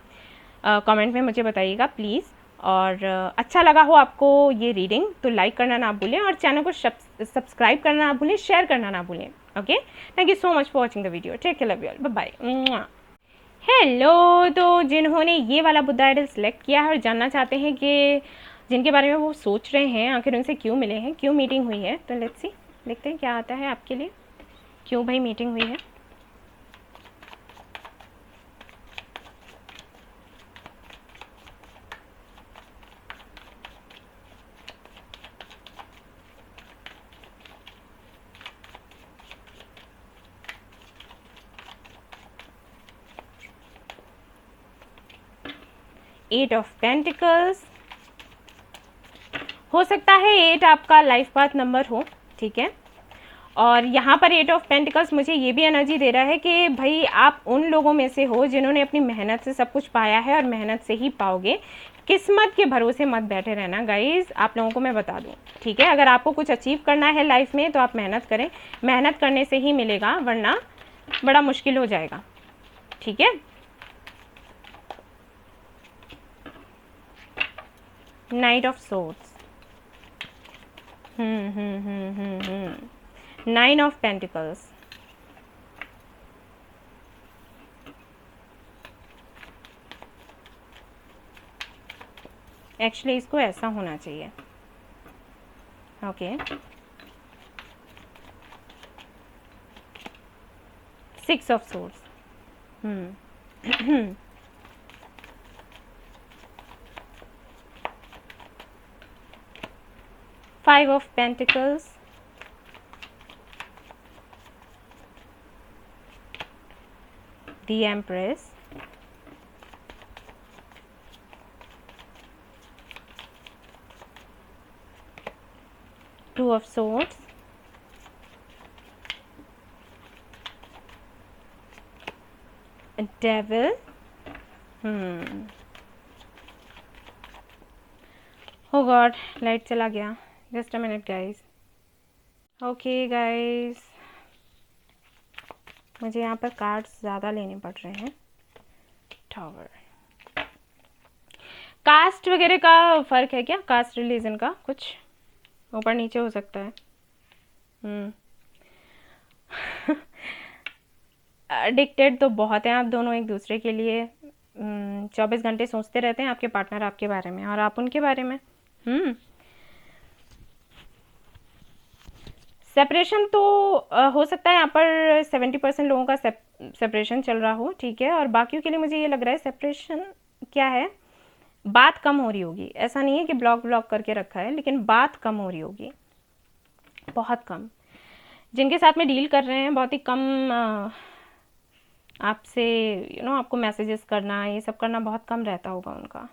कमेंट में मुझे बताइएगा प्लीज़। और अच्छा लगा हो आपको ये रीडिंग तो लाइक करना ना भूलें और चैनल को सब्सक्राइब करना ना भूलें, शेयर करना ना भूलें। Okay, thank you so much for watching the video, take care, love you all, bye bye. Hello, तो जिन्होंने ये वाला बुद्धा आइडल सेलेक्ट किया है और जानना चाहते हैं कि जिनके बारे में वो सोच रहे हैं आखिर उनसे क्यों मिले हैं, क्यों मीटिंग हुई है, तो लेट्स सी, देखते हैं क्या आता है आपके लिए, क्यों भाई मीटिंग हुई है। एट ऑफ पेंटिकल्स, हो सकता है 8 आपका लाइफ पाथ नंबर हो, ठीक है। और यहाँ पर 8 ऑफ पेंटिकल्स मुझे ये भी एनर्जी दे रहा है कि भाई आप उन लोगों में से हो जिन्होंने अपनी मेहनत से सब कुछ पाया है और मेहनत से ही पाओगे। किस्मत के भरोसे मत बैठे रहना गाइज, आप लोगों को मैं बता दूँ, ठीक है। अगर आपको कुछ अचीव करना है लाइफ में तो आप मेहनत करें, मेहनत करने से ही मिलेगा, वरना बड़ा मुश्किल हो जाएगा, ठीक है। Night of swords, 9 of pentacles, actually इसको ऐसा होना चाहिए। Okay, 6 of swords. 5 of pentacles, the empress, Two of Swords, a Devil, oh God, light चला गया, just a minute guys। okay guys, मुझे यहाँ पर कार्ड्स ज़्यादा लेने पड़ रहे हैं। टावर, कास्ट वगैरह का फ़र्क है क्या? कास्ट रिलीजन का कुछ ऊपर नीचे हो सकता है। एडिक्टेड तो बहुत हैं आप दोनों एक दूसरे के लिए। 24 घंटे सोचते रहते हैं आपके पार्टनर आपके बारे में और आप उनके बारे में। सेपरेशन तो हो सकता है यहाँ पर 70% लोगों का सेपरेशन चल रहा हो, ठीक है। और बाकियों के लिए मुझे ये लग रहा है सेपरेशन क्या है, बात कम हो रही होगी। ऐसा नहीं है कि ब्लॉक करके रखा है, लेकिन बात कम हो रही होगी, बहुत कम। जिनके साथ में डील कर रहे हैं बहुत ही कम आपसे आपको मैसेजेस करना, ये सब करना बहुत कम रहता होगा उनका।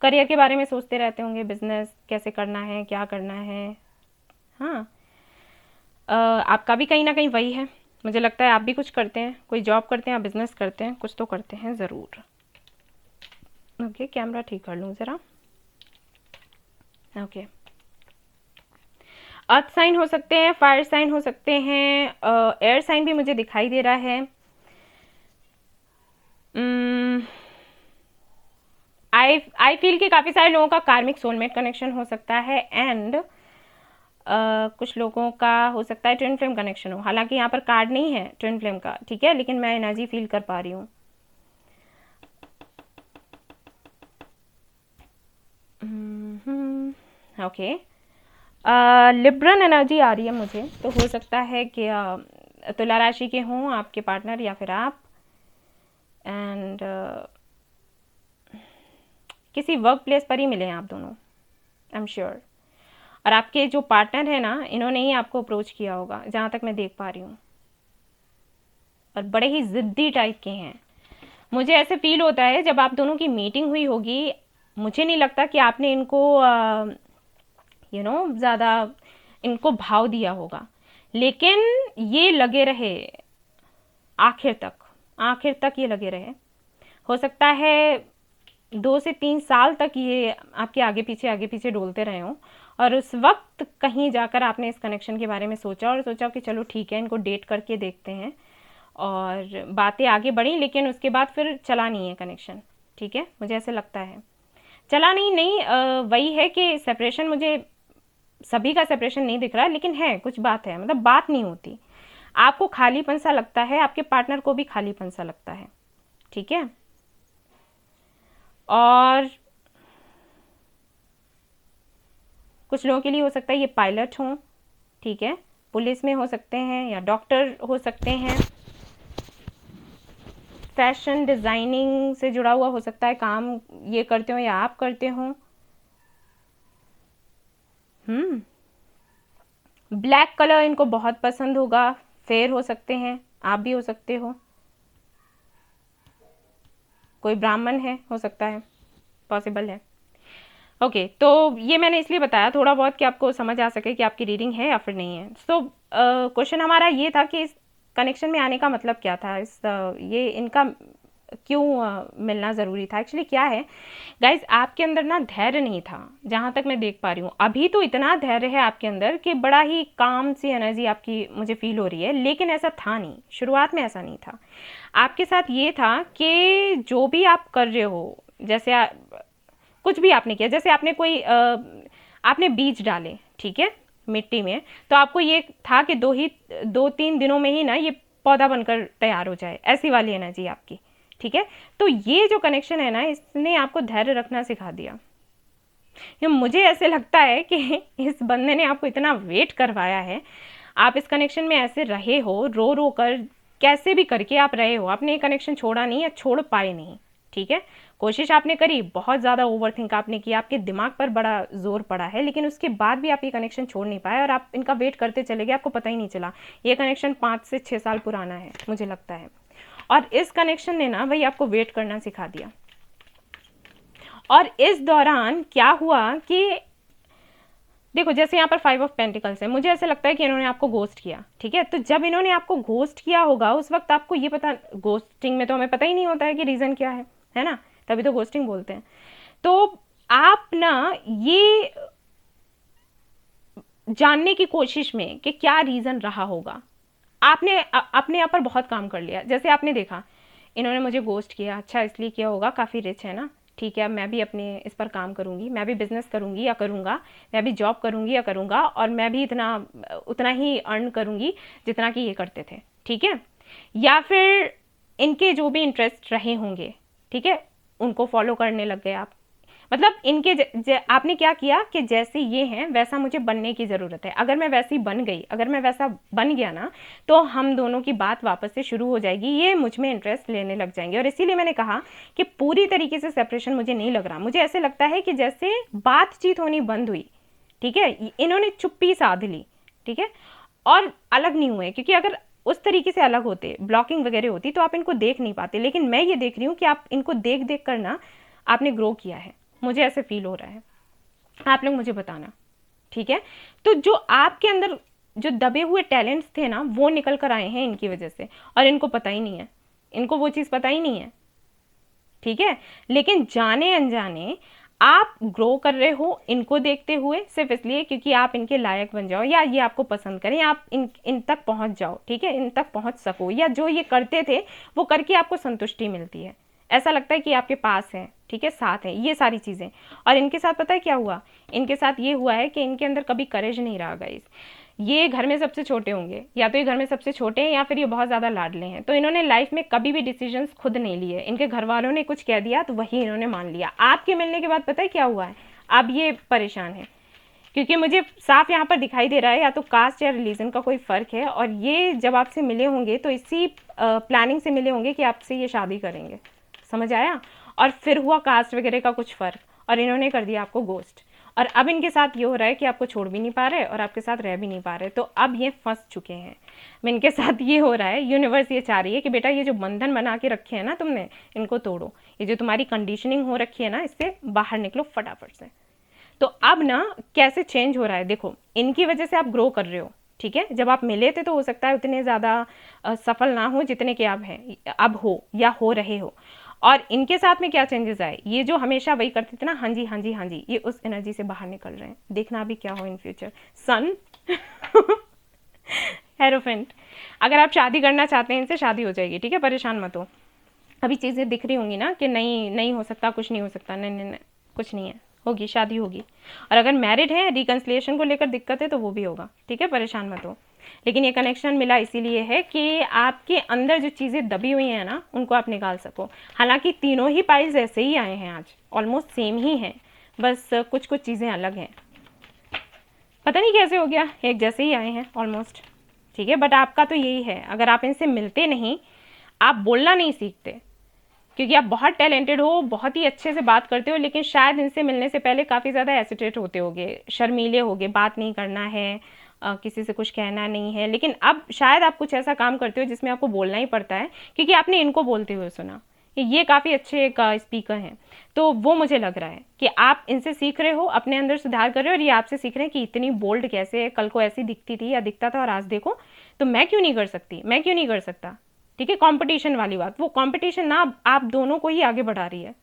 करियर के बारे में सोचते रहते होंगे, बिजनेस कैसे करना है, क्या करना है। हाँ, आपका भी कहीं ना कहीं वही है। मुझे लगता है आप भी कुछ करते हैं, कोई जॉब करते हैं, आप बिजनेस करते हैं, कुछ तो करते हैं ज़रूर। ओके, कैमरा ठीक कर लूँ ज़रा। ओके, अर्थ साइन हो सकते हैं, फायर साइन हो सकते हैं, एयर साइन भी मुझे दिखाई दे रहा है। आई फील कि काफ़ी सारे लोगों का कार्मिक सोलमेट कनेक्शन हो सकता है एंड कुछ लोगों का हो सकता है ट्विन फ्लेम कनेक्शन हो। हालांकि यहाँ पर कार्ड नहीं है ट्विन फ्लेम का, ठीक है, लेकिन मैं एनर्जी फील कर पा रही हूँ। ओके, लिब्रन एनर्जी आ रही है मुझे, तो हो सकता है कि तुला राशि के हों आपके पार्टनर या फिर आप, एंड किसी वर्क प्लेस पर ही मिले हैं आप दोनों, आई एम श्योर। और आपके जो पार्टनर है ना, इन्होंने ही आपको अप्रोच किया होगा जहाँ तक मैं देख पा रही हूँ, और बड़े ही ज़िद्दी टाइप के हैं। मुझे ऐसे फील होता है जब आप दोनों की मीटिंग हुई होगी, मुझे नहीं लगता कि आपने इनको ज़्यादा इनको भाव दिया होगा, लेकिन ये लगे रहे आखिर तक ये लगे रहे। हो सकता है 2 से 3 साल तक ये आपके आगे पीछे डोलते रहे हों, और उस वक्त कहीं जाकर आपने इस कनेक्शन के बारे में सोचा कि चलो ठीक है, इनको डेट करके देखते हैं, और बातें आगे बढ़ी, लेकिन उसके बाद फिर चला नहीं है कनेक्शन, ठीक है। मुझे ऐसे लगता है चला नहीं, वही है कि सेपरेशन, मुझे सभी का सेपरेशन नहीं दिख रहा, लेकिन है कुछ बात है, मतलब बात नहीं होती, आपको खालीपन सा लगता है, आपके पार्टनर को भी खालीपन सा लगता है, ठीक है। और कुछ लोगों के लिए हो सकता है ये पायलट हों, ठीक है, पुलिस में हो सकते हैं या डॉक्टर हो सकते हैं, फैशन डिज़ाइनिंग से जुड़ा हुआ हो सकता है काम, ये करते हो या आप करते हो। ब्लैक कलर इनको बहुत पसंद होगा, फेयर हो सकते हैं, आप भी हो सकते हो, कोई ब्राह्मण है, हो सकता है, पॉसिबल है। ओके, तो ये मैंने इसलिए बताया थोड़ा बहुत कि आपको समझ आ सके कि आपकी रीडिंग है या फिर नहीं है। सो क्वेश्चन हमारा ये था कि इस कनेक्शन में आने का मतलब क्या था, ये इनका क्यों मिलना ज़रूरी था। एक्चुअली क्या है गाइज, आपके अंदर ना धैर्य नहीं था, जहाँ तक मैं देख पा रही हूँ। अभी तो इतना धैर्य है आपके अंदर कि बड़ा ही काम सी एनर्जी आपकी मुझे फील हो रही है, लेकिन ऐसा था नहीं, शुरुआत में ऐसा नहीं था। आपके साथ ये था कि जो भी आप कर रहे हो, जैसे कुछ भी आपने किया, जैसे आपने आपने बीज डाले, ठीक है, मिट्टी में, तो आपको ये था कि 2-3 दिनों में ही ना ये पौधा बनकर तैयार हो जाए, ऐसी वाली एनर्जी आपकी, ठीक है। तो ये जो कनेक्शन है ना, इसने आपको धैर्य रखना सिखा दिया, ये मुझे ऐसे लगता है कि इस बंदे ने आपको इतना वेट करवाया है, आप इस कनेक्शन में ऐसे रहे हो, रो रो कर कैसे भी करके आप रहे हो, आपने ये कनेक्शन छोड़ा नहीं या छोड़ पाए नहीं। ठीक है, कोशिश आपने करी, बहुत ज़्यादा ओवरथिंक आपने किया, आपके दिमाग पर बड़ा जोर पड़ा है, लेकिन उसके बाद भी आप ये कनेक्शन छोड़ नहीं पाए और आप इनका वेट करते चले गए, आपको पता ही नहीं चला। ये कनेक्शन 5 से 6 साल पुराना है मुझे लगता है, और इस कनेक्शन ने ना भाई आपको वेट करना सिखा दिया। और इस दौरान क्या हुआ कि देखो, जैसे यहाँ पर 5 ऑफ पेंटिकल्स है, मुझे ऐसा लगता है कि इन्होंने आपको घोस्ट किया। ठीक है, तो जब इन्होंने आपको घोस्ट किया होगा उस वक्त आपको ये पता, घोस्टिंग में तो हमें पता ही नहीं होता है कि रीज़न क्या है ना, तभी तो घोस्टिंग बोलते हैं। तो आप ना ये जानने की कोशिश में कि क्या रीज़न रहा होगा, आपने अपने आप पर बहुत काम कर लिया। जैसे आपने देखा इन्होंने मुझे घोस्ट किया, अच्छा इसलिए किया होगा, काफ़ी रिच है ना, ठीक है, अब मैं भी अपने इस पर काम करूँगी, मैं भी बिजनेस करूँगी या करूँगा, मैं भी जॉब करूँगी या करूँगा, और मैं भी उतना ही अर्न करूँगी जितना कि ये करते थे। ठीक है, या फिर इनके जो भी इंटरेस्ट रहे होंगे, ठीक है, उनको फॉलो करने लग गए आप। मतलब इनके आपने क्या किया कि जैसे ये हैं वैसा मुझे बनने की ज़रूरत है, अगर मैं वैसी बन गई, अगर मैं वैसा बन गया ना, तो हम दोनों की बात वापस से शुरू हो जाएगी, ये मुझ में इंटरेस्ट लेने लग जाएंगे। और इसीलिए मैंने कहा कि पूरी तरीके से सेपरेशन मुझे नहीं लग रहा, मुझे ऐसे लगता है कि जैसे बातचीत होनी बंद हुई। ठीक है, इन्होंने चुप्पी साध ली। ठीक है, और अलग नहीं हुए, क्योंकि अगर उस तरीके से अलग होते, ब्लॉकिंग वगैरह होती, तो आप इनको देख नहीं पाते, लेकिन मैं ये देख रही हूँ कि आप इनको देख देख कर ना आपने ग्रो किया है, मुझे ऐसे फील हो रहा है, आप लोग मुझे बताना। ठीक है, तो जो आपके अंदर जो दबे हुए टैलेंट्स थे ना, वो निकल कर आए हैं इनकी वजह से, और इनको पता ही नहीं है, इनको वो चीज़ पता ही नहीं है। ठीक है, लेकिन जाने अनजाने आप ग्रो कर रहे हो इनको देखते हुए, सिर्फ इसलिए क्योंकि आप इनके लायक बन जाओ, या ये आपको पसंद करें, आप इन तक पहुंच जाओ। ठीक है, इन तक पहुंच सको, या जो ये करते थे वो करके आपको संतुष्टि मिलती है, ऐसा लगता है कि आपके पास है, ठीक है, साथ है, ये सारी चीज़ें। और इनके साथ पता है क्या हुआ, इनके साथ ये हुआ है कि इनके अंदर कभी करेज नहीं रहा गाइस। ये घर में सबसे छोटे होंगे, या तो ये घर में सबसे छोटे हैं या फिर ये बहुत ज़्यादा लाडले हैं, तो इन्होंने लाइफ में कभी भी डिसीजंस खुद नहीं लिए, इनके घर वालों ने कुछ कह दिया तो वही इन्होंने मान लिया। आपके मिलने के बाद पता है क्या हुआ है, अब ये परेशान है, क्योंकि मुझे साफ यहाँ पर दिखाई दे रहा है या तो कास्ट या रिलीजन का कोई फ़र्क है, और ये जब आपसे मिले होंगे तो इसी प्लानिंग से मिले होंगे कि आपसे ये शादी करेंगे, समझ आया। और फिर हुआ कास्ट वगैरह का कुछ फ़र्क, और इन्होंने कर दिया आपको गोस्ट, और अब इनके साथ ये हो रहा है कि आपको छोड़ भी नहीं पा रहे और आपके साथ रह भी नहीं पा रहे, तो अब ये फंस चुके हैं। इनके साथ ये हो रहा है, यूनिवर्स ये चाह रही है कि बेटा ये जो बंधन बना के रखे हैं ना तुमने, इनको तोड़ो, ये जो तुम्हारी कंडीशनिंग हो रखी है ना, इससे बाहर निकलो फटाफट से। तो अब ना कैसे चेंज हो रहा है, देखो इनकी वजह से आप ग्रो कर रहे हो। ठीक है, जब आप मिले थे तो हो सकता है उतने ज़्यादा सफल ना हो जितने के आप हैं, अब हो या हो रहे हो। और इनके साथ में क्या चेंजेस आए, ये जो हमेशा वही करते थे ना, हाँ जी हाँ जी हाँ जी, ये उस एनर्जी से बाहर निकल रहे हैं। देखना अभी क्या हो इन फ्यूचर। सन हेरोफेंट, अगर आप शादी करना चाहते हैं इनसे, शादी हो जाएगी। ठीक है, परेशान मत हो। अभी चीज़ें दिख रही होंगी ना कि नहीं नहीं हो सकता, कुछ नहीं हो सकता, नहीं नहीं नहीं, कुछ नहीं है, होगी, शादी होगी। और अगर मैरिड है, रिकन्सिलिएशन को लेकर दिक्कत है तो वो भी होगा। ठीक है, परेशान मत हो। लेकिन ये कनेक्शन मिला इसीलिए है कि आपके अंदर जो चीज़ें दबी हुई हैं ना, उनको आप निकाल सको। हालांकि तीनों ही पाइल्स ऐसे ही आए हैं आज, ऑलमोस्ट सेम ही हैं, बस कुछ कुछ चीज़ें अलग हैं, पता नहीं कैसे हो गया, एक जैसे ही आए हैं ऑलमोस्ट। ठीक है, बट आपका तो यही है, अगर आप इनसे मिलते नहीं, आप बोलना नहीं सीखते, क्योंकि आप बहुत टैलेंटेड हो, बहुत ही अच्छे से बात करते हो, लेकिन शायद इनसे मिलने से पहले काफ़ी ज़्यादा एसिटेट होते होगे, शर्मीले होगे, बात नहीं करना है, किसी से कुछ कहना नहीं है। लेकिन अब शायद आप कुछ ऐसा काम करते हो जिसमें आपको बोलना ही पड़ता है, क्योंकि आपने इनको बोलते हुए सुना, ये काफ़ी अच्छे एक स्पीकर हैं। तो वो मुझे लग रहा है कि आप इनसे सीख रहे हो, अपने अंदर सुधार कर रहे हो, और ये आपसे सीख रहे हैं कि इतनी बोल्ड कैसे है, कल को ऐसी दिखती थी या दिखता था और आज देखो, तो मैं क्यों नहीं कर सकती, मैं क्यों नहीं कर सकता। ठीक है, कंपटीशन वाली बात, वो कंपटीशन ना आप दोनों को ही आगे बढ़ा रही है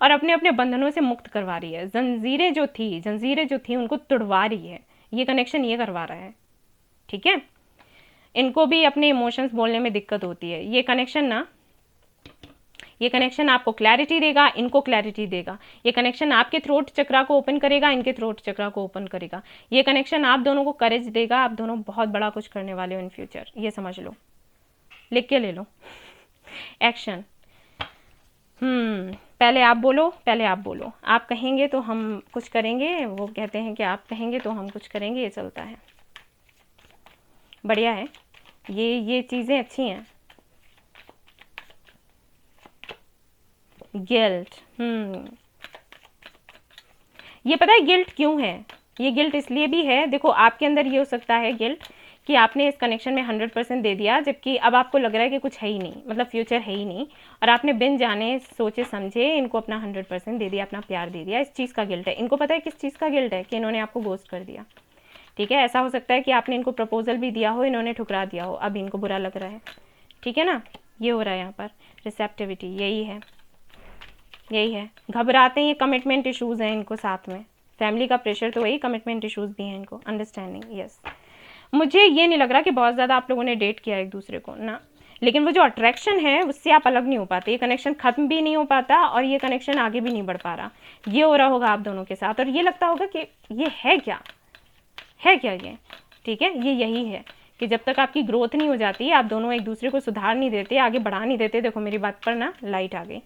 और अपने अपने बंधनों से मुक्त करवा रही है। जंजीरें जो थी उनको तुड़वा रही है, ये कनेक्शन ये करवा रहा है। ठीक है, इनको भी अपने इमोशंस बोलने में दिक्कत होती है। ये कनेक्शन आपको क्लैरिटी देगा, इनको क्लैरिटी देगा। ये कनेक्शन आपके थ्रोट चक्रा को ओपन करेगा, इनके थ्रोट चक्रा को ओपन करेगा। ये कनेक्शन आप दोनों को करेज देगा, आप दोनों बहुत बड़ा कुछ करने वाले हो इन फ्यूचर, ये समझ लो, लिख के ले लो। एक्शन। पहले आप बोलो, पहले आप बोलो, आप कहेंगे तो हम कुछ करेंगे, वो कहते हैं कि आप कहेंगे तो हम कुछ करेंगे, ये चलता है। बढ़िया है, ये चीज़ें अच्छी हैं। गिल्ट, ये पता है गिल्ट क्यों है? ये गिल्ट इसलिए भी है, देखो आपके अंदर ये हो सकता है गिल्ट कि आपने इस कनेक्शन में 100% दे दिया, जबकि अब आपको लग रहा है कि कुछ है ही नहीं, मतलब फ्यूचर है ही नहीं, और आपने बिन जाने सोचे समझे इनको अपना 100% दे दिया, अपना प्यार दे दिया। इस चीज़ का गिल्ट है इनको। पता है किस चीज़ का गिल्ट है? कि इन्होंने आपको गोस्ट कर दिया। ठीक है, ऐसा हो सकता है कि आपने इनको प्रपोजल भी दिया हो, इन्होंने ठुकरा दिया हो, अब इनको बुरा लग रहा है। ठीक है ना, ये हो रहा है यहाँ पर। रिसेप्टिविटी यही है, यही है, घबराते हैं, ये कमिटमेंट इश्यूज़ हैं इनको साथ में, फैमिली का प्रेशर तो वही, कमिटमेंट इश्यूज़ भी हैं इनको। Understanding, yes. मुझे ये नहीं लग रहा कि बहुत ज़्यादा आप लोगों ने डेट किया एक दूसरे को ना, लेकिन वो जो अट्रैक्शन है उससे आप अलग नहीं हो पाते, ये कनेक्शन ख़त्म भी नहीं हो पाता और ये कनेक्शन आगे भी नहीं बढ़ पा रहा। ये हो रहा होगा आप दोनों के साथ, और ये लगता होगा कि ये है क्या, है क्या ये। ठीक है, ये यही है कि जब तक आपकी ग्रोथ नहीं हो जाती, आप दोनों एक दूसरे को सुधार नहीं देते, आगे बढ़ा नहीं देते, देखो मेरी बात पर ना लाइट आ गई,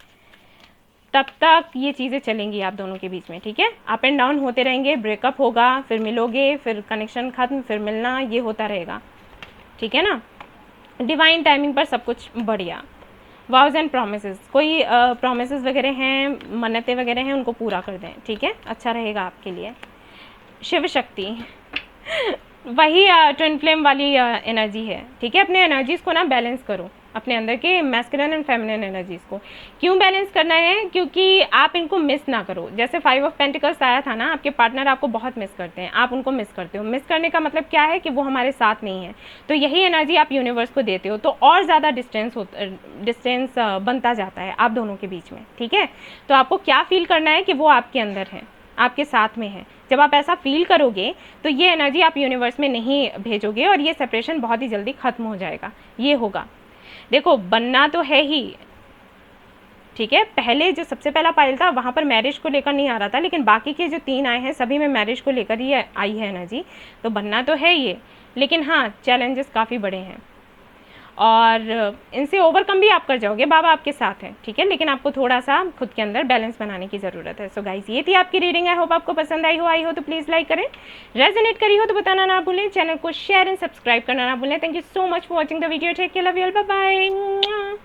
तब तक ये चीज़ें चलेंगी आप दोनों के बीच में। ठीक है, अप एंड डाउन होते रहेंगे, ब्रेकअप होगा, फिर मिलोगे, फिर कनेक्शन खत्म, फिर मिलना, ये होता रहेगा। ठीक है ना, डिवाइन टाइमिंग पर सब कुछ बढ़िया। वाउज एंड प्रोमिसेस, कोई प्रोमिसेस वगैरह हैं, मन्नतें वगैरह हैं, उनको पूरा कर दें। ठीक है, अच्छा रहेगा आपके लिए। शिव शक्ति वही ट्विन फ्लेम वाली एनर्जी है। ठीक है, अपने एनर्जीज़ को ना बैलेंस करो, अपने अंदर के मैस्कुलिन एंड फेमिनिन एनर्जीज़ को। क्यों बैलेंस करना है? क्योंकि आप इनको मिस ना करो। जैसे 5 ऑफ पेंटिकल्स आया था ना, आपके पार्टनर आपको बहुत मिस करते हैं, आप उनको मिस करते हो। मिस करने का मतलब क्या है? कि वो हमारे साथ नहीं है। तो यही एनर्जी आप यूनिवर्स को देते हो, तो और ज़्यादा डिस्टेंस बनता जाता है आप दोनों के बीच में। ठीक है, तो आपको क्या फील करना है? कि वो आपके अंदर है, आपके साथ में है। जब आप ऐसा फील करोगे तो ये एनर्जी आप यूनिवर्स में नहीं भेजोगे और ये सेपरेशन बहुत ही जल्दी ख़त्म हो जाएगा। ये होगा, देखो बनना तो है ही। ठीक है, पहले जो सबसे पहला पायल था वहाँ पर मैरिज को लेकर नहीं आ रहा था, लेकिन बाकी के जो 3 आए हैं सभी में मैरिज को लेकर ही आई है एनर्जी। तो बनना तो है ये, लेकिन हाँ चैलेंजेस काफ़ी बड़े हैं और इनसे ओवरकम भी आप कर जाओगे, बाबा आपके साथ हैं। ठीक है, लेकिन आपको थोड़ा सा खुद के अंदर बैलेंस बनाने की ज़रूरत है। सो गाइस, ये थी आपकी रीडिंग। आई होप आपको पसंद आई हो तो प्लीज़ लाइक करें, रेजोनेट करी हो तो बताना ना भूलें, चैनल को शेयर एंड सब्सक्राइब करना ना भूलें। Thank you so much for watching the video. Take care, love you all, bye bye.